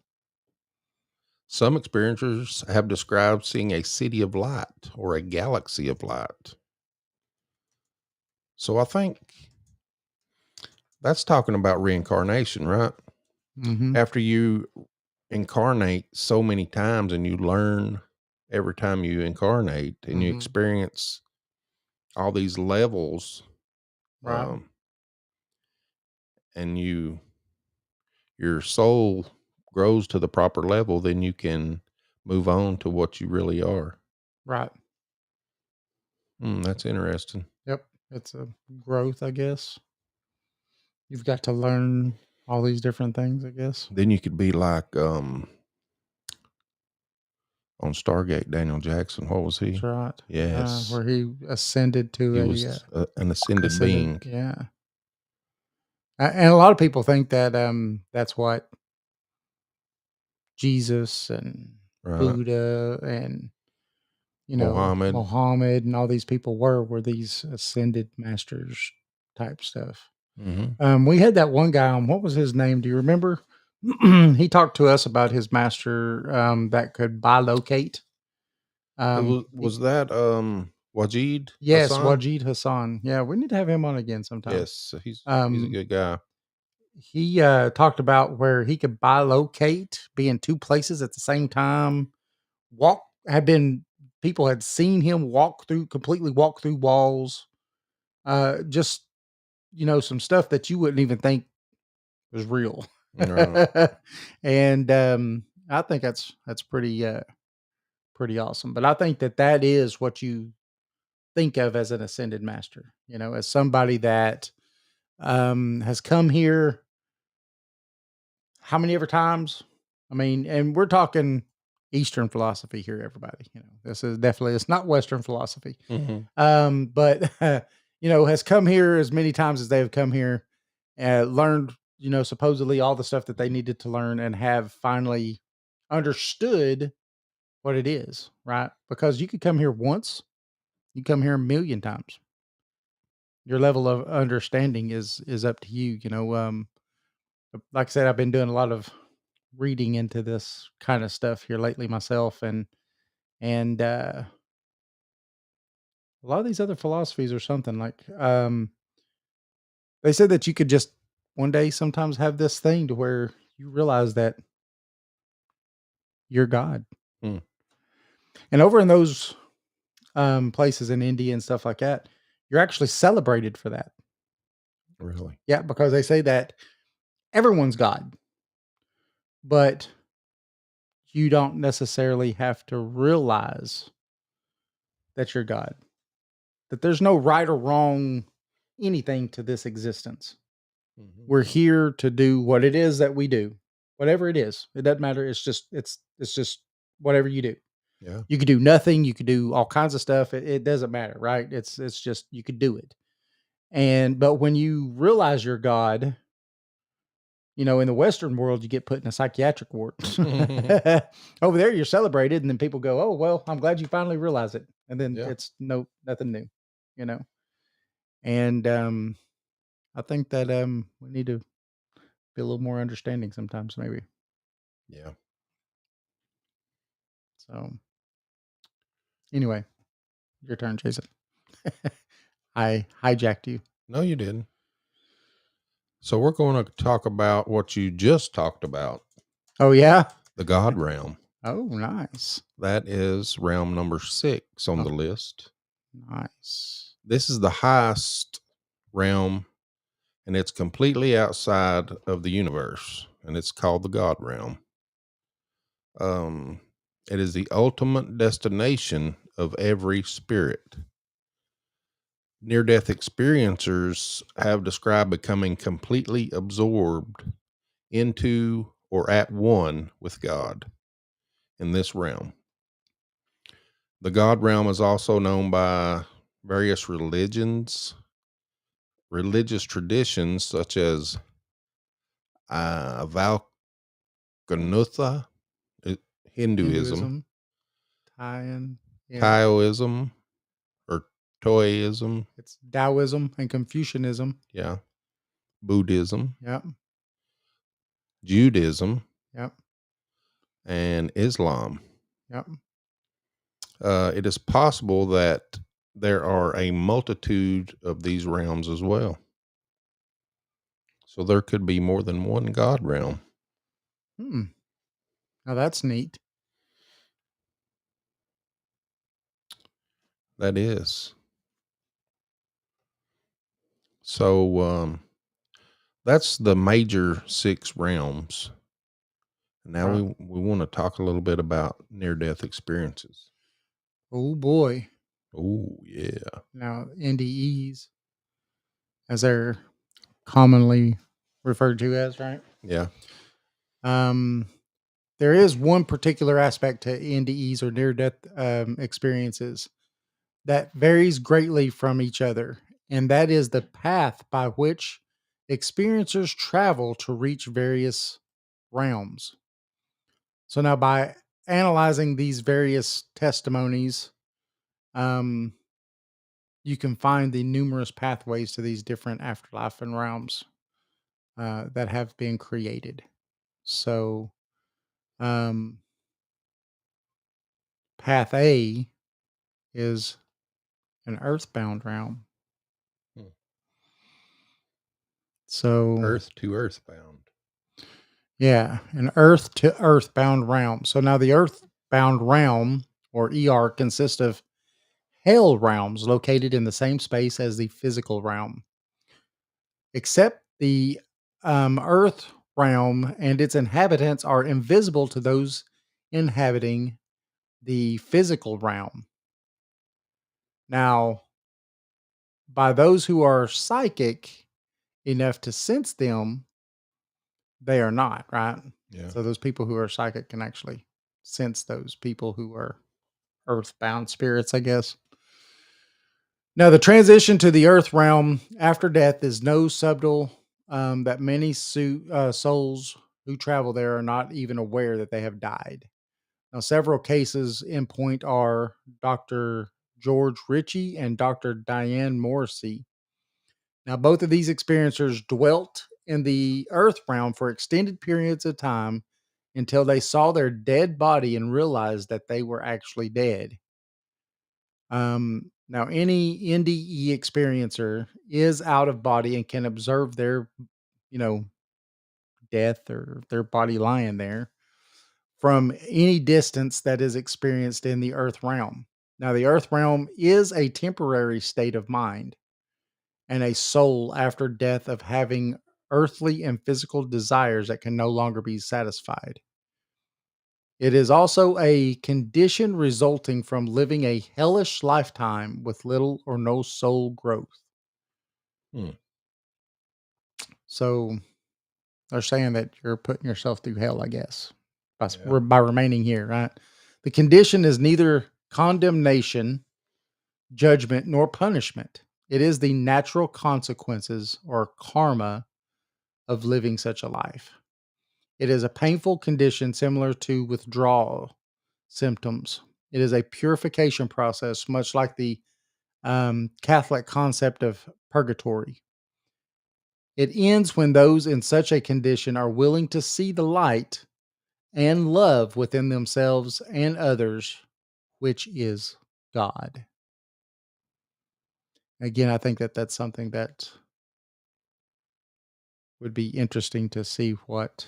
Some experiencers have described seeing a city of light or a galaxy of light. So I think that's talking about reincarnation, right? Mm-hmm. After you incarnate so many times and you learn every time you incarnate and you Mm-hmm. experience all these levels, Right. and your soul grows to the proper level, then you can move on to what you really are. Right. That's interesting. Yep. It's a growth, I guess. You've got to learn all these different things, I guess. Then you could be like on Stargate, Daniel Jackson. What was That's he? right. Yes, Where he ascended to he a was an ascended being. yeah. And a lot of people think that that's what Jesus and Right. Buddha and Mohammed. Muhammad and all these people were these ascended masters type stuff. Mm-hmm. We had that one guy on. What was his name? Do you remember? He talked to us about his master that could bilocate. Was that Wajid Yes, Hassan? Wajid Hassan. Yeah, we need to have him on again sometime. Yes, he's a Um, good guy. he talked about where he could bilocate, be in two places at the same time. Walk had been People had seen him completely walk through walls. Just some stuff that you wouldn't even think was real. Right. And I think that's pretty awesome. But I think that is what you think of as an ascended master, as somebody that has come here how many ever times? I mean, and we're talking Eastern philosophy here, everybody. This is definitely, it's not Western philosophy. Mm-hmm. But has come here as many times as they have come here, learned, supposedly all the stuff that they needed to learn, and have finally understood what it is, right? Because you could come here once, you come here a million times. Your level of understanding is up to you. Like I said, I've been doing a lot of reading into this kind of stuff here lately myself, and a lot of these other philosophies or something like they said that you could just one day sometimes have this thing to where you realize that you're God. Hmm. And over in those places in India and stuff like that, you're actually celebrated for that. Really. Yeah, because they say that everyone's God, but you don't necessarily have to realize that you're God. That there's no right or wrong anything to this existence. Mm-hmm. We're here to do what it is that we do. Whatever it is. It doesn't matter. It's just whatever you do. Yeah. You could do nothing, you could do all kinds of stuff. It doesn't matter, right? It's just you could do it. But when you realize you're God, in the Western world, you get put in a psychiatric ward. Over there, you're celebrated, and then people go, "Oh, well, I'm glad you finally realize it." And then Yeah. it's nothing new, you know. And I think that we need to be a little more understanding sometimes, maybe. Yeah. So, anyway, your turn, Jason. I hijacked you. No, you didn't. So we're going to talk about what you just talked about, Oh, yeah? the God realm. Oh, nice. That is realm number 6 on Oh. the list. Nice. This is the highest realm, and it's completely outside of the universe, and it's called the God realm. It is the ultimate destination of every spirit. Near-death experiencers have described becoming completely absorbed into or at one with God in this realm. The God realm is also known by various religious traditions such as Valkanutha, Hinduism, Hinduism, Thaian. Yeah. Taoism, or Toism, It's Taoism and Confucianism. yeah, Buddhism, Yep. Judaism, Yep. and Islam. Yep. It is possible that there are a multitude of these realms as well. So there could be more than one God realm. Now that's neat. That is. So that's the major 6 realms. Now Right. we want to talk a little bit about near-death experiences. Oh boy. Oh, yeah. Now NDE'S, as they're commonly referred to as, right? Yeah. There is one particular aspect to NDEs or near death experiences that varies greatly from each other, and that is the path by which experiencers travel to reach various realms. So now, by analyzing these various testimonies, um, you can find the numerous pathways to these different afterlife and realms that have been created. So, um, path A is an earthbound realm. Hmm. So, Earth to earthbound. yeah, an earth to earthbound realm. So now the earthbound realm or ER consists of hell realms located in the same space as the physical realm, except the earth realm and its inhabitants are invisible to those inhabiting the physical realm. Now, by those who are psychic enough to sense them, they are not, right? Yeah. So those people who are psychic can actually sense those people who are earthbound spirits, I guess. Now, the transition to the earth realm after death is no subtle that many souls who travel there are not even aware that they have died. Now, several cases in point are Dr. George Ritchie and Dr. Diane Morrissey. Now, both of these experiencers dwelt in the earth realm for extended periods of time until they saw their dead body and realized that they were actually dead. Now, any NDE experiencer is out of body and can observe their, you know, death or their body lying there from any distance that is experienced in the earth realm. Now, the earth realm is a temporary state of mind and a soul after death of having earthly and physical desires that can no longer be satisfied. It is also a condition resulting from living a hellish lifetime with little or no soul growth. Hmm. So they're saying that you're putting yourself through hell, I guess, Yeah. by remaining here, right? The condition is neither condemnation, judgment, nor punishment. It is the natural consequences or karma of living such a life. It is a painful condition similar to withdrawal symptoms. It is a purification process, much like the Catholic concept of purgatory. It ends when those in such a condition are willing to see the light and love within themselves and others, which is God. Again, I think that that's something that would be interesting to see what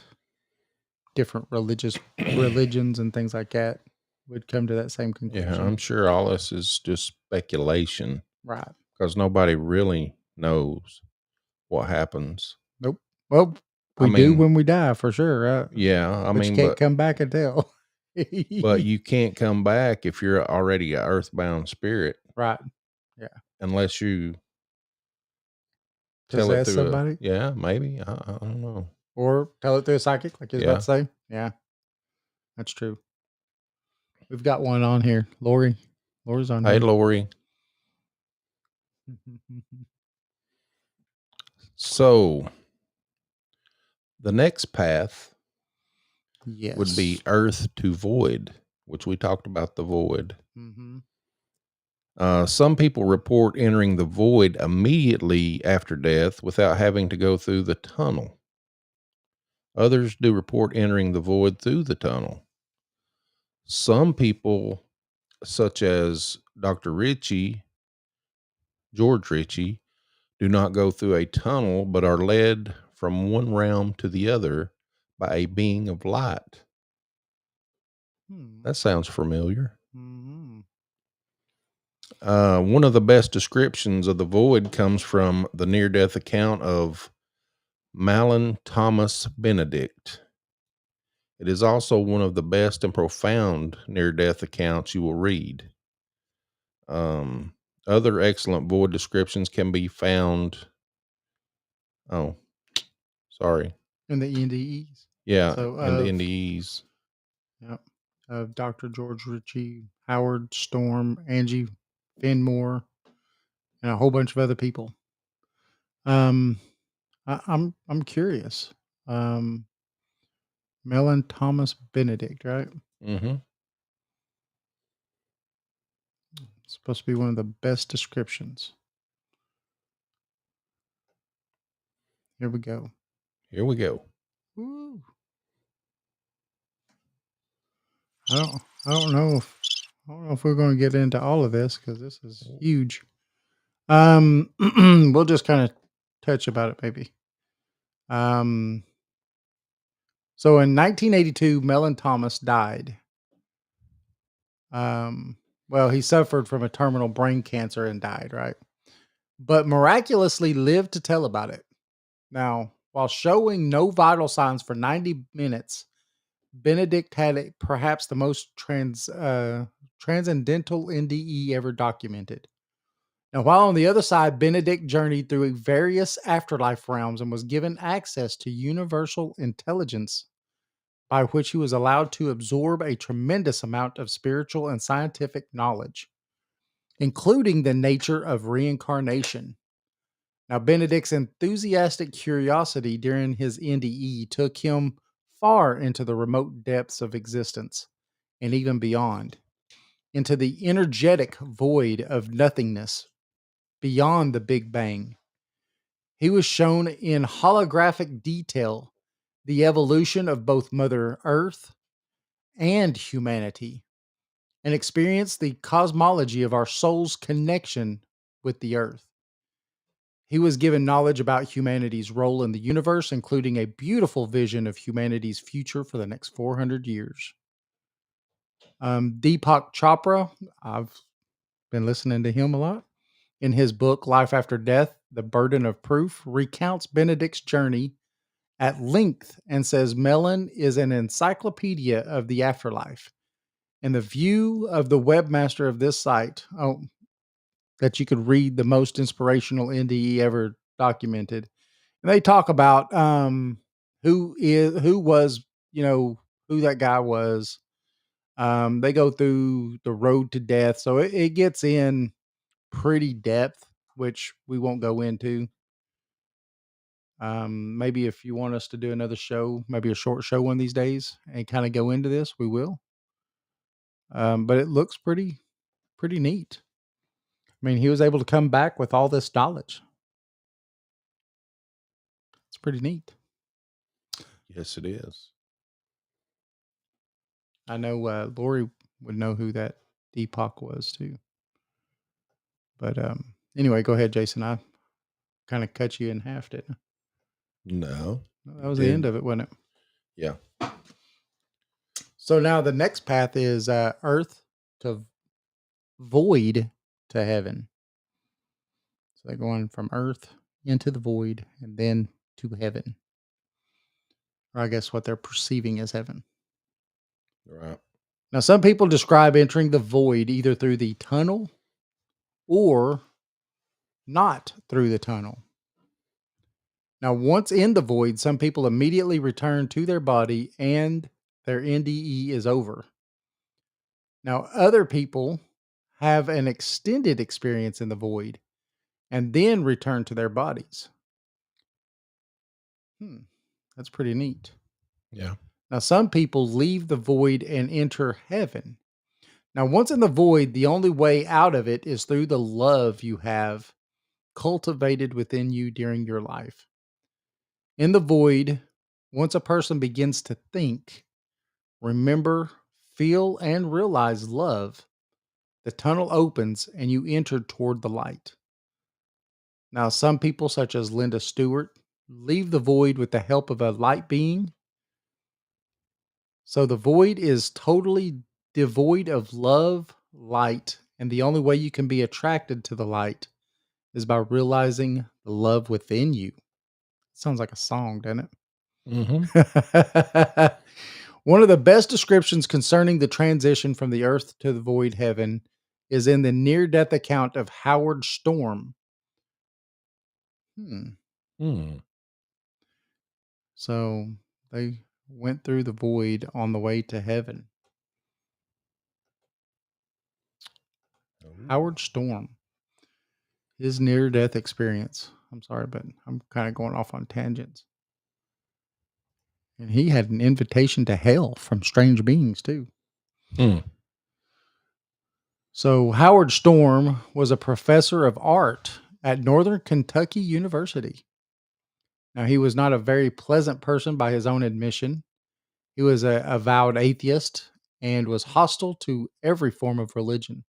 different religions and things like that would come to that same conclusion. Yeah, I'm sure all this is just speculation Right. because nobody really knows what happens. Nope. Well, I we do mean, when we die for sure, right? yeah, I But you mean, can't come back and tell. but you can't come back if you're already an earthbound spirit Right. Yeah. unless you tell it Possess through somebody yeah, maybe. I don't know. or tell it through a psychic, like you was about Yeah. to say. Yeah, that's true. We've got one on here. Lori's on Hey, here. Lori. So the next path Yes. would be earth to void, which we talked about the void. Mm-hmm. Some people report entering the void immediately after death without having to go through the tunnel. Others do report entering the void through the tunnel. Some people, such as Dr. George Ritchie, do not go through a tunnel but are led from one realm to the other by a being of light. That sounds familiar. Mm-hmm. One of the best descriptions of the void comes from the near-death account of Malin Thomas Benedict. It is also one of the best and profound near-death accounts you will read. Other excellent void descriptions can be found. Oh, sorry. In the NDE'S. Yeah, So, in the NDE'S. Yep. Of Dr. George Ritchie, Howard Storm, Angie Finmore, and a whole bunch of other people. I'm curious. Melon Thomas Benedict, right? Mm-hmm. It's supposed to be one of the best descriptions. Here we go. Here we go. Woo. I don't know if we're going to get into all of this because this is huge. We'll just kind of touch about it maybe. So in 1982, Melon Thomas died. Well, he suffered from a terminal brain cancer and died, right? But miraculously lived to tell about it. Now, while showing no vital signs for 90 minutes, Benedict had perhaps the most transcendental NDE ever documented. Now, while on the other side, Benedict journeyed through various afterlife realms and was given access to universal intelligence, by which he was allowed to absorb a tremendous amount of spiritual and scientific knowledge, including the nature of reincarnation. Now, Benedict's enthusiastic curiosity during his NDE took him far into the remote depths of existence and even beyond, into the energetic void of nothingness beyond the Big Bang. He was shown in holographic detail the evolution of both Mother Earth and humanity, and experienced the cosmology of our soul's connection with the earth. He was given knowledge about humanity's role in the universe, including a beautiful vision of humanity's future for the next 400 years. Deepak Chopra, I've been listening to him a lot. In his book, Life After Death, The Burden of Proof, recounts Benedict's journey at length and says Mellon is an encyclopedia of the afterlife. And the view of the webmaster of this site, that you could read the most inspirational NDE ever documented. And they talk about who was, who that guy was. They go through the road to death. So it gets in pretty depth, which we won't go into. Maybe if you want us to do another show, maybe a short show one of these days and kind of go into this, we will. But it looks pretty neat. I mean, he was able to come back with all this knowledge. It's pretty neat. Yes, it is. I know Lori would know who that Deepak was too. But anyway, go ahead, Jason. I kind of cut you in half, didn't I? No. No, that was the end of it, wasn't it? Yeah. So now the next path is earth to void to heaven. So they're going from earth into the void and then to heaven. Or I guess what they're perceiving as heaven. Right. Now, some people describe entering the void either through the tunnel or not through the tunnel. Now, once in the void, some people immediately return to their body and their NDE is over. Now, other people have an extended experience in the void and then return to their bodies. That's pretty neat. Yeah. Now, some people leave the void and enter heaven. Now, once in the void, the only way out of it is through the love you have cultivated within you during your life. In the void, once a person begins to think, remember, feel, and realize love, the tunnel opens and you enter toward the light. Now, some people, such as Linda Stewart, leave the void with the help of a light being. So the void is totally devoid of love, light, and the only way you can be attracted to the light is by realizing the love within you. Sounds like a song, doesn't it? Mm-hmm. One of the best descriptions concerning the transition from the earth to the void heaven is in the near-death account of Howard Storm. So they went through the void on the way to heaven. Howard Storm. His near-death experience. I'm sorry, but I'm kind of going off on tangents. And he had an invitation to hell from strange beings, too. So Howard Storm was a professor of art at Northern Kentucky University. Now, he was not a very pleasant person by his own admission. He was a avowed atheist and was hostile to every form of religion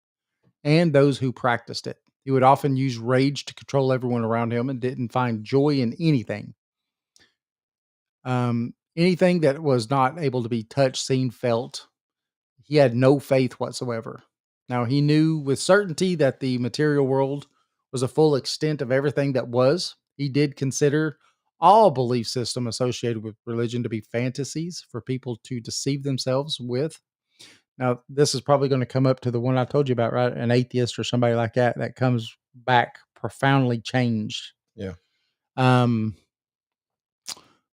and those who practiced it. He would often use rage to control everyone around him and didn't find joy in anything. Anything that was not able to be touched, seen, felt. He had no faith whatsoever. Now, he knew with certainty that the material world was a full extent of everything that was. He did consider all belief system associated with religion to be fantasies for people to deceive themselves with. Now, this is probably going to come up to the one I told you about, right? An atheist or somebody like that comes back profoundly changed. Yeah.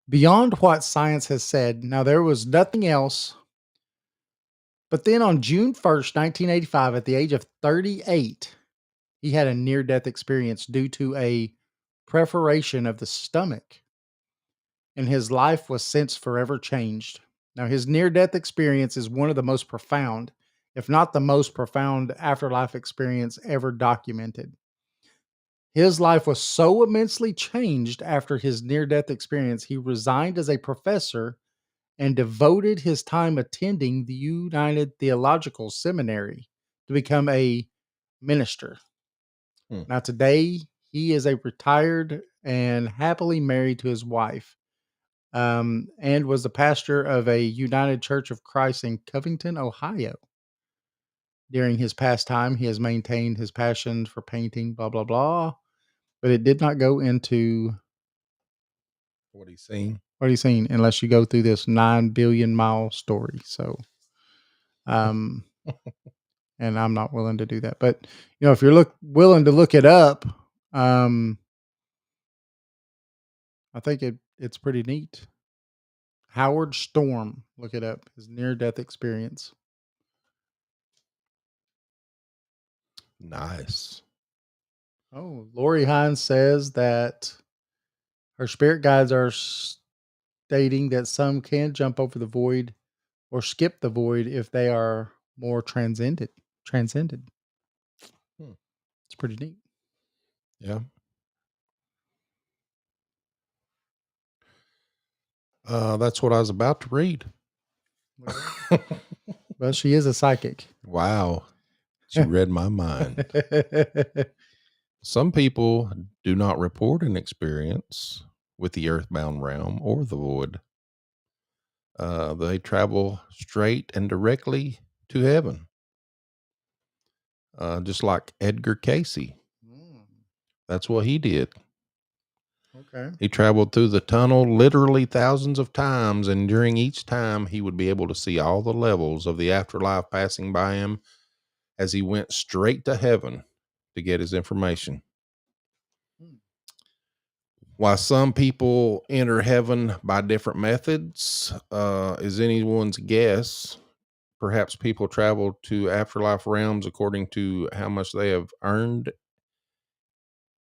Beyond what science has said, now there was nothing else. But then on June 1st, 1985, at the age of 38, he had a near-death experience due to a perforation of the stomach. And his life was since forever changed. Now, his near-death experience is one of the most profound, if not the most profound afterlife experience ever documented. His life was so immensely changed after his near-death experience, he resigned as a professor and devoted his time attending the United Theological Seminary to become a minister. Now, today, he is a retired and happily married to his wife, and was the pastor of a United Church of Christ in Covington, Ohio. During his pastime, he has maintained his passion for painting, blah, blah, blah, but it did not go into What he's seen. unless you go through this 9 billion mile story. So, and I'm not willing to do that. But if you're willing to look it up, I think it's pretty neat. Howard Storm, look it up. His near-death experience. Nice. Oh, Lori Hines says that her spirit guides are stating that some can jump over the void or skip the void if they are more transcended. It's pretty neat. Yeah. That's what I was about to read. Well, she is a psychic. Wow. She read my mind. Some people do not report an experience with the earthbound realm or the void. They travel straight and directly to heaven, just like Edgar Casey. That's what he did. Okay. He traveled through the tunnel literally thousands of times, and during each time, he would be able to see all the levels of the afterlife passing by him as he went straight to heaven to get his information. While some people enter heaven by different methods, is anyone's guess. Perhaps people travel to afterlife realms according to how much they have earned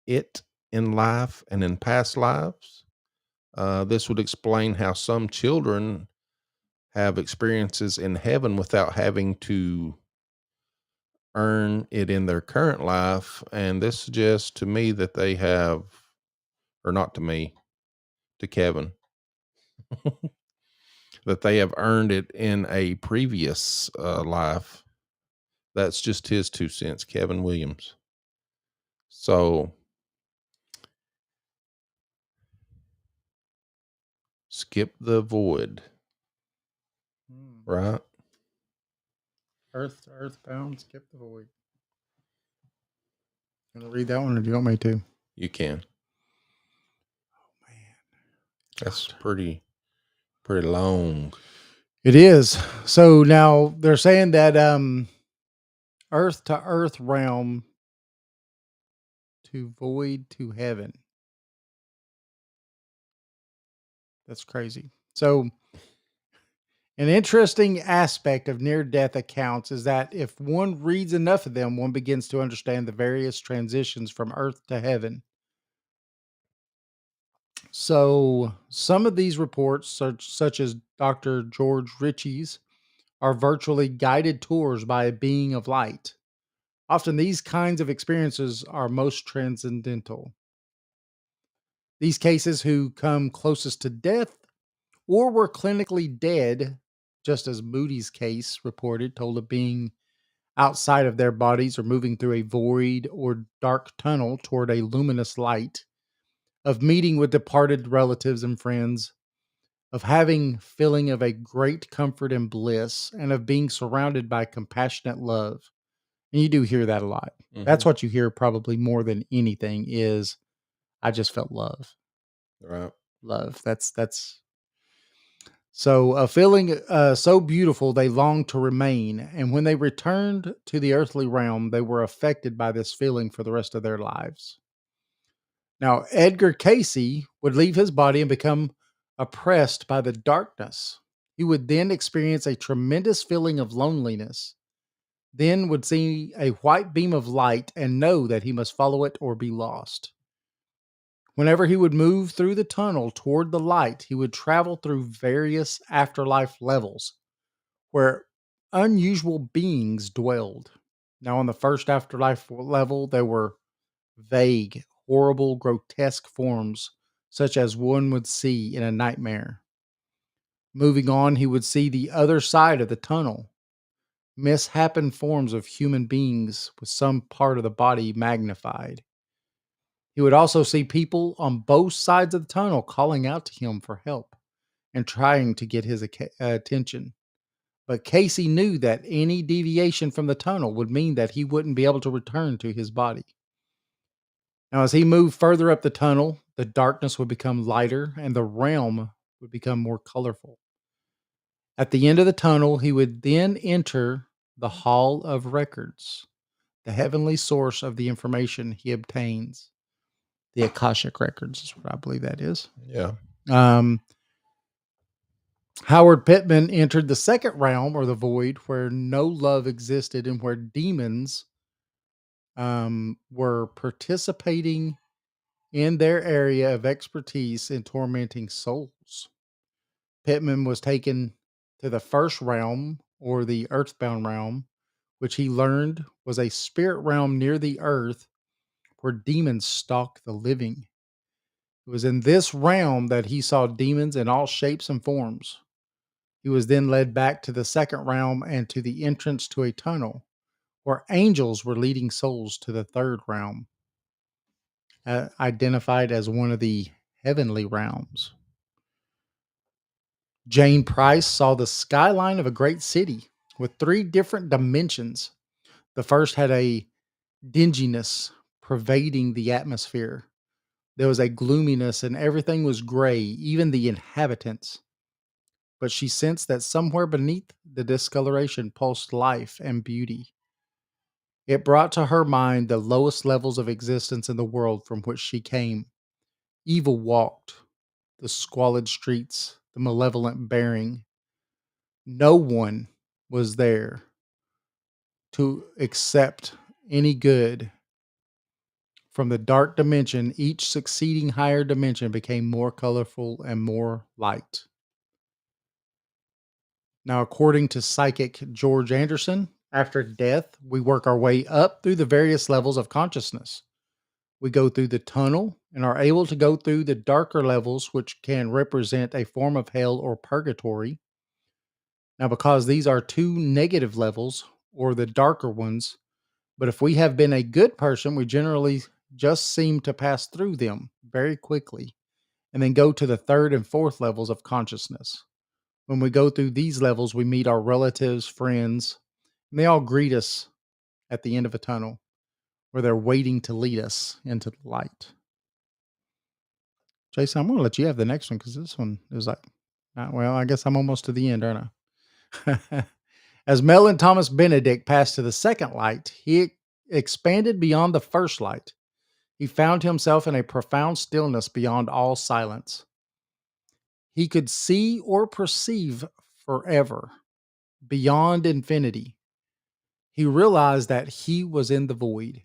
it in life and in past lives. This would explain how some children have experiences in heaven without having to earn it in their current life. And this suggests to me that they have, or not to me, to Kevin, that they have earned it in a previous life. That's just his 2 cents, Kevin Williams. So, skip the void, right? Earthbound, skip the void. You want to read that one, or do you want me to? You can. Oh man, That's pretty long. it is. So now they're saying that earth to earth realm to void to heaven. That's crazy. So an interesting aspect of near-death accounts is that if one reads enough of them, one begins to understand the various transitions from earth to heaven. So some of these reports, such as Dr. George Ritchie's, are virtually guided tours by a being of light. Often these kinds of experiences are most transcendental. These cases who come closest to death or were clinically dead, just as Moody's case reported, told of being outside of their bodies or moving through a void or dark tunnel toward a luminous light, of meeting with departed relatives and friends, of having feeling of a great comfort and bliss, and of being surrounded by compassionate love. And you do hear that a lot. That's what you hear probably more than anything is, I just felt love. Right. Love. That's so a feeling so beautiful they longed to remain. And when they returned to the earthly realm, they were affected by this feeling for the rest of their lives. Now, Edgar Casey would leave his body and become oppressed by the darkness. He would then experience a tremendous feeling of loneliness, then would see a white beam of light and know that he must follow it or be lost. Whenever he would move through the tunnel toward the light, he would travel through various afterlife levels where unusual beings dwelled. Now, on the first afterlife level, there were vague, horrible, grotesque forms, such as one would see in a nightmare. Moving on, he would see the other side of the tunnel, misshapen forms of human beings with some part of the body magnified. He would also see people on both sides of the tunnel calling out to him for help and trying to get his attention. But Casey knew that any deviation from the tunnel would mean that he wouldn't be able to return to his body. Now, as he moved further up the tunnel, the darkness would become lighter and the realm would become more colorful. At the end of the tunnel, he would then enter the Hall of Records, the heavenly source of the information he obtains. The Akashic Records is what I believe that is. Yeah. Howard Pittman entered the second realm, or the void, where no love existed and where demons were participating in their area of expertise in tormenting souls. Pittman was taken to the first realm, or the earthbound realm, which he learned was a spirit realm near the earth where demons stalk the living. It was in this realm that he saw demons in all shapes and forms. He was then led back to the second realm and to the entrance to a tunnel where angels were leading souls to the third realm, identified as one of the heavenly realms. Jane Price saw the skyline of a great city with three different dimensions. The first had a dinginess pervading the atmosphere. There was a gloominess and everything was gray, even the inhabitants. But she sensed that somewhere beneath the discoloration pulsed life and beauty. It brought to her mind the lowest levels of existence in the world from which she came. Evil walked the squalid streets, the malevolent bearing. No one was there to accept any good. From the dark dimension, each succeeding higher dimension became more colorful and more light. Now, according to psychic George Anderson, after death, we work our way up through the various levels of consciousness. We go through the tunnel and are able to go through the darker levels, which can represent a form of hell or purgatory. Now, because these are two negative levels or the darker ones, but if we have been a good person, we generally just seem to pass through them very quickly and then go to the third and fourth levels of consciousness. When we go through these levels, we meet our relatives, friends, and they all greet us at the end of a tunnel where they're waiting to lead us into the light. Jason, I'm going to let you have the next one because this one is like, well, I guess I'm almost to the end, aren't I? As Mel and Thomas Benedict passed to the second light, he expanded beyond the first light. He found himself in a profound stillness beyond all silence. He could see or perceive forever, beyond infinity. He realized that he was in the void.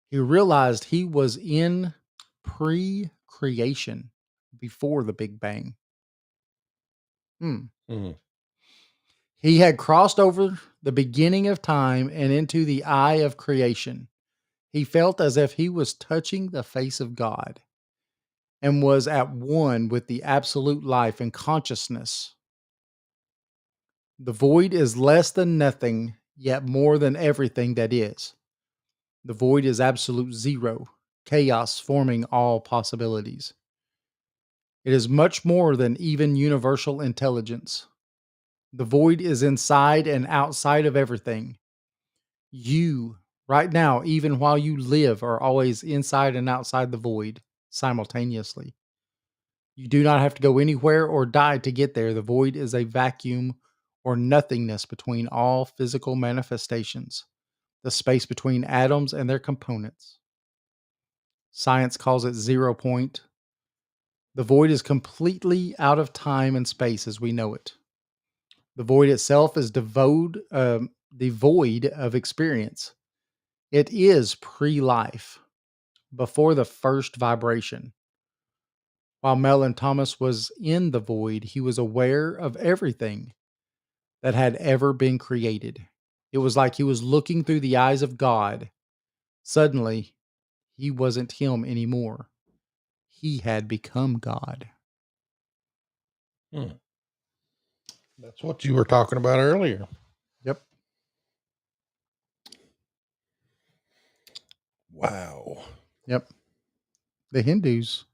He realized he was in pre-creation before the Big Bang. Mm-hmm. He had crossed over the beginning of time and into the eye of creation. He felt as if he was touching the face of God and was at one with the absolute life and consciousness. The void is less than nothing, yet more than everything that is. The void is absolute zero, chaos forming all possibilities. It is much more than even universal intelligence. The void is inside and outside of everything. You, right now, even while you live, are always inside and outside the void simultaneously. You do not have to go anywhere or die to get there. The void is a vacuum or nothingness between all physical manifestations, the space between atoms and their components. Science calls it 0 point. The void is completely out of time and space as we know it. The void itself is devoid of experience. It is pre-life, before the first vibration. While Mel and Thomas was in the void, he was aware of everything that had ever been created. It was like he was looking through the eyes of God. Suddenly, he wasn't him anymore. He had become God. Hmm. That's what you were talking about earlier. Yep. Wow. Yep. The Hindus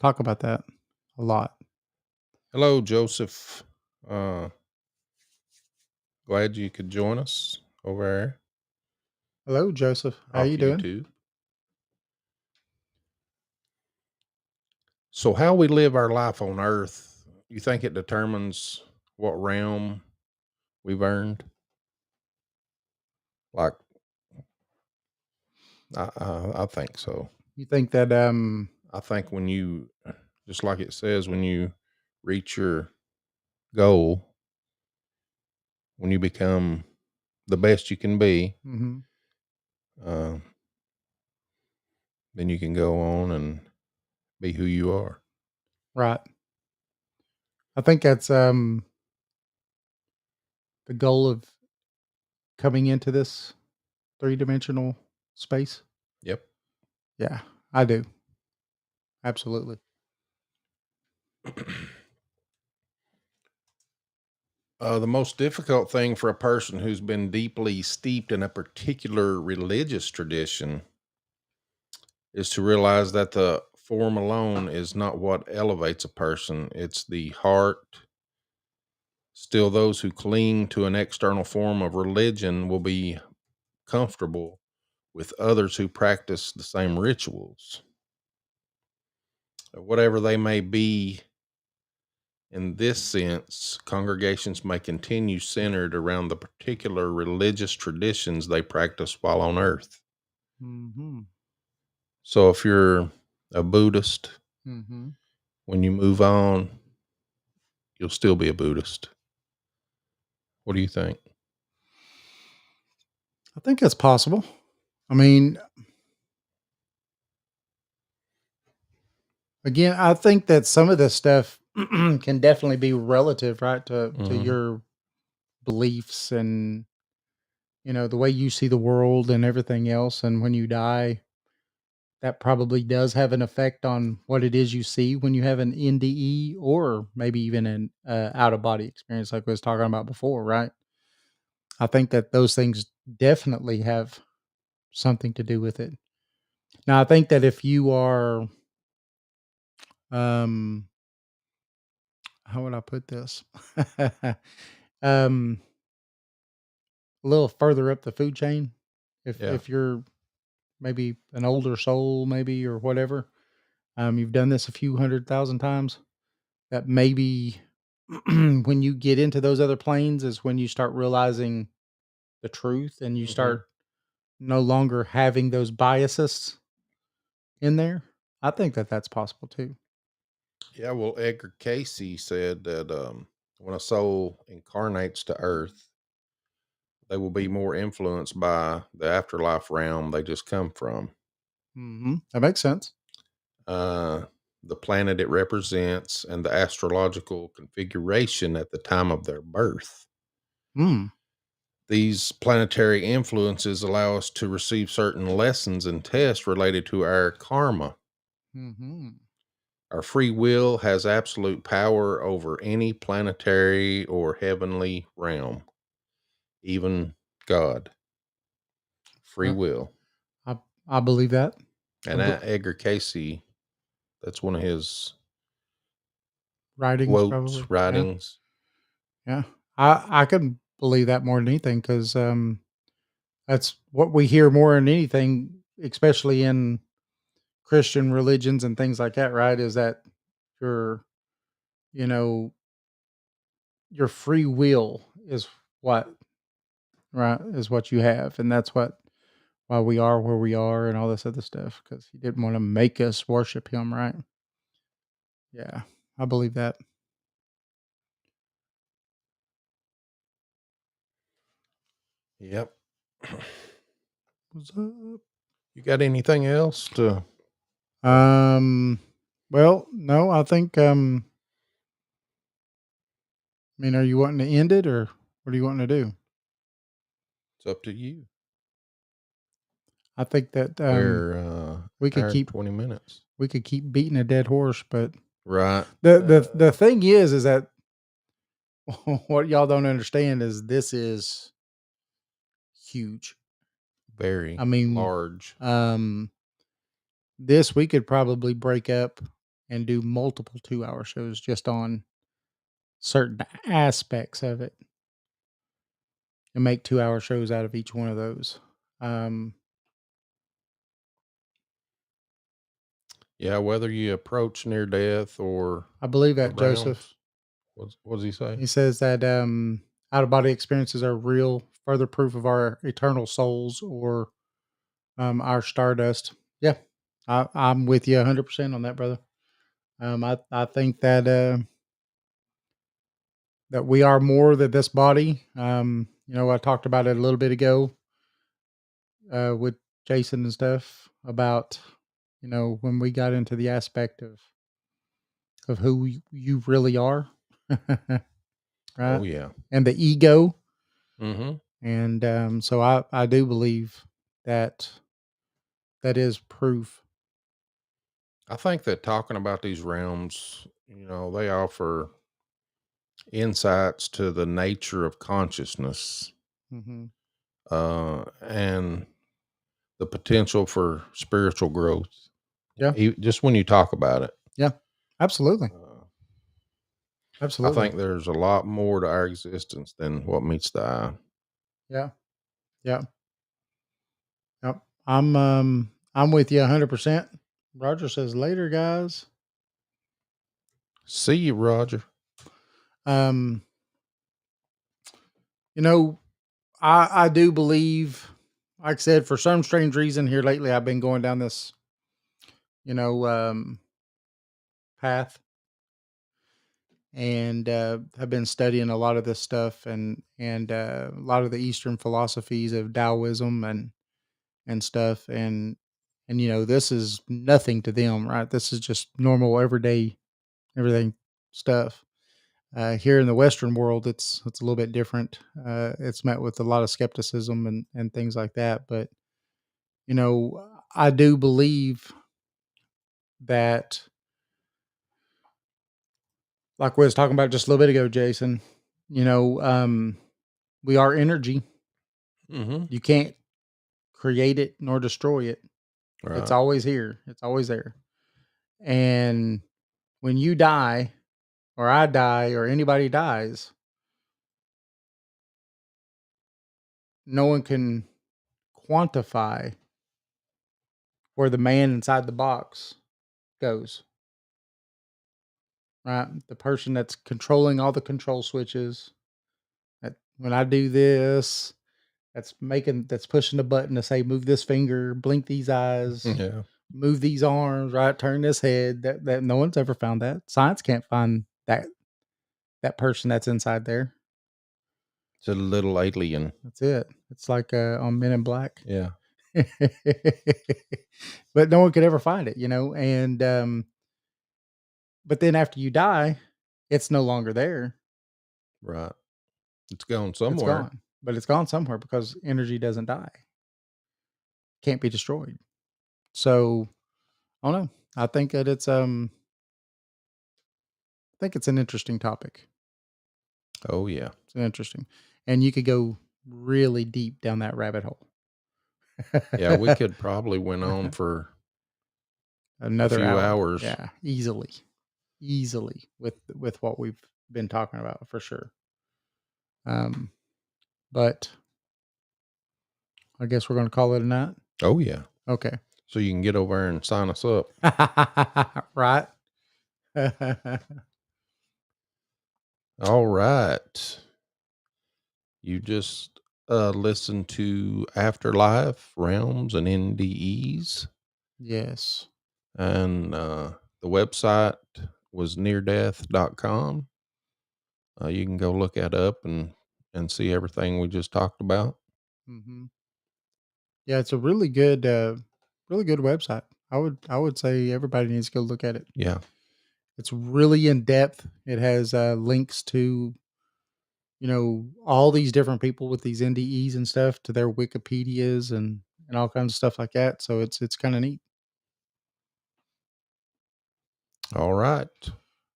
talk about that a lot. Hello, Joseph. Glad you could join us over there Hello, Joseph. How off you doing? YouTube. So, how we live our life on Earth, you think it determines what realm we've earned? Like, I think so. You think that I think when you, just like it says, when you reach your goal, when you become the best you can be, mhm, uh, then you can go on and be who you are. right. I think that's the goal of coming into this three-dimensional space. Yep. Yeah, I do. Absolutely. The most difficult thing for a person who's been deeply steeped in a particular religious tradition is to realize that the form alone is not what elevates a person, it's the heart. Still, those who cling to an external form of religion will be comfortable with others who practice the same rituals, whatever they may be. In this sense, congregations may continue centered around the particular religious traditions they practice while on earth. Mm-hmm. So if you're a Buddhist, Mm-hmm. when you move on, you'll still be a Buddhist. What do you think? I think that's possible. I mean, again, I think that some of this stuff can definitely be relative, right, to Mhm. your beliefs and the way you see the world and everything else. And when you die, that probably does have an effect on what it is you see when you have an NDE or maybe even an out of body experience, like we was talking about before, right? I think that those things definitely have something to do with it. Now, I think that if you are, um, how would I put this? um, a little further up the food chain, Yeah. if you're maybe an older soul, maybe or whatever, you've done this a few 100,000 times. That maybe when you get into those other planes is when you start realizing the truth and you Mhm. start no longer having those biases in there. I think that that's possible too. Yeah, well, Edgar Casey said that when a soul incarnates to earth, they will be more influenced by the afterlife realm they just come from. That makes sense. Uh, the planet it represents and the astrological configuration at the time of their birth. Mm. These planetary influences allow us to receive certain lessons and tests related to our karma. Hmm. Our free will has absolute power over any planetary or heavenly realm, even God. Free Uh, will. I I believe that. I And be- Edgar Casey, that's one of his Writings quotes, probably. Yeah, writings. yeah. I can believe that more than anything because that's what we hear more than anything, especially in Christian religions and things like that. Right? Is that your you know your free will is what right is what you have, and that's what why we are where we are and all this other stuff because he didn't want to make us worship him. Right? Yeah, I believe that. Yep. What's up? You got anything else to? Um, well, no, I think, I mean, are you wanting to end it or what are you wanting to do? It's up to you. I think that, We're we could hour and keep 20 minutes. we could keep beating a dead horse, but Right. the thing is that what y'all don't understand is this is huge. Very I mean, large. um, this we could probably break up and do multiple 2-hour shows just on certain aspects of it and make 2-hour shows out of each one of those. Um, Yeah, whether you approach near death or I believe the that, Joseph. realms. What does he say? He says that out of body experiences are real, further proof of our eternal souls or our stardust. Yeah, I'm with you 100% on that, brother. I think that that we are more than this body. I talked about it a little bit ago with Jason and stuff about when we got into the aspect of who you really are, Oh right? yeah. And the ego. Mm-hmm. And so I do believe that that is proof. I think that talking about these realms, they offer insights to the nature of consciousness, Mm-hmm. and the potential for spiritual growth. Yeah. Just when you talk about it, Yeah. Absolutely. I Absolutely. think there's a lot more to our existence than what meets the eye. Yeah. Yeah. Yep. I'm with you 100%. Roger says later, guys. See you, Roger. Um, you know, I do believe, like I said, for some strange reason here lately, I've been going down this, you know, path, and have been studying a lot of this stuff, and a lot of the Eastern philosophies of Taoism and stuff, and this is nothing to them, right? This is just normal, everyday, everything stuff. Here in the Western world, it's a little bit different. It's met with a lot of skepticism and things like that. But I do believe that, like we was talking about just a little bit ago, Jason. You know, we are energy. Mm-hmm. You can't create it nor destroy it. It's Right. always here. It's always there. And when you die, or I die, or anybody dies, no one can quantify where the man inside the box goes, right? The person that's controlling all the control switches. That when I do this, that's pushing the button to say move this finger, blink these eyes, Yeah. move these arms, right? Turn this head. That no one's ever found that. Science can't find that person that's inside there. It's a little alien. That's it. It's like on Men in Black. Yeah. But no one could ever find it, and but then after you die, it's no longer there. Right. It's gone It's somewhere. gone. But it's gone somewhere because energy doesn't die. Can't be destroyed. So, I don't know. I think that I think it's an interesting topic. Oh yeah. It's interesting. And you could go really deep down that rabbit hole. Yeah, we could probably went on for a Another few hour. hours. Yeah, easily. Easily with what we've been talking about for sure. But I guess we're going to call it a night. Oh yeah. Okay. So you can get over there and sign us up. Right. All right. You just listened to Afterlife, Realms, and NDE'S. Yes. And the website was neardeath.com. You can go look that up and see everything we just talked about. Mm-hmm. Yeah, it's a really good website. I would say everybody needs to go look at it. Yeah. It's really in depth. It has links to all these different people with these NDEs and stuff, to their Wikipedias and all kinds of stuff like that. So it's kind of neat. All right.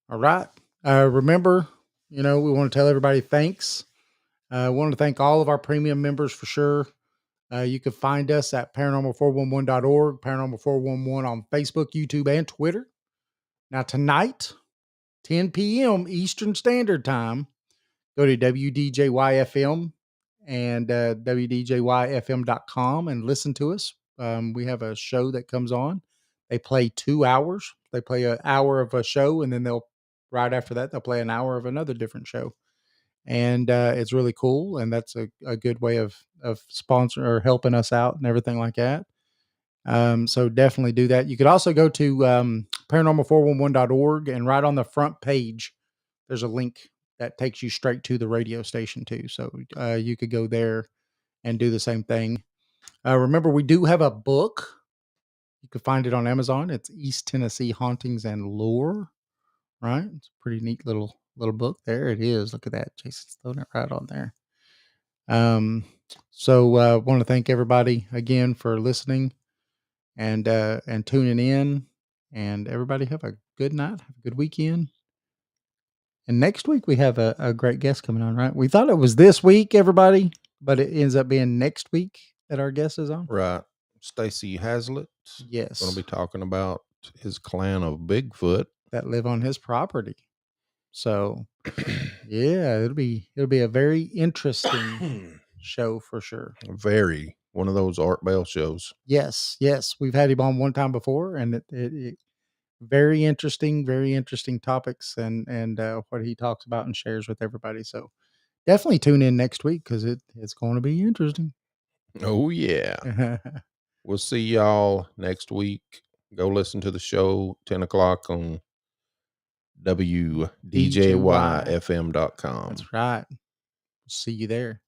All right. Remember, we want to tell everybody thanks. I want to thank all of our premium members for sure. You can find us at paranormal411.org, paranormal411 on Facebook, YouTube, and Twitter. Now, tonight, 10 p.m. Eastern Standard Time, go to WDJYFM and WDJYFM.com and listen to us. We have a show that comes on. They play 2 hours. They play an hour of a show, and then right after that, they'll play an hour of another different show. And it's really cool. And that's a good way of sponsoring or helping us out and everything like that. So definitely do that. You could also go to paranormal411.org, and right on the front page, there's a link that takes you straight to the radio station too. So you could go there and do the same thing. Remember, we do have a book. You can find it on Amazon. It's East Tennessee Hauntings and Lore. Right? It's a pretty neat little book. There it is. Look at that. Jason's throwing it right on there. So want to thank everybody again for listening and tuning in. And everybody have a good night. Have a good weekend. And next week we have a great guest coming on, right? We thought it was this week, everybody, but it ends up being next week that our guest is on. Right. Stacy Hazlitt. Yes. Going to be talking about his clan of Bigfoot that live on his property. So yeah, it'll be a very interesting show for sure. Very one of those Art Bell shows. Yes, we've had him on one time before, and it very interesting topics and what he talks about and shares with everybody. So definitely tune in next week because it's going to be interesting. Oh yeah. We'll see y'all next week. Go listen to the show 10 o'clock on WDJYFM.com. That's right. See you there.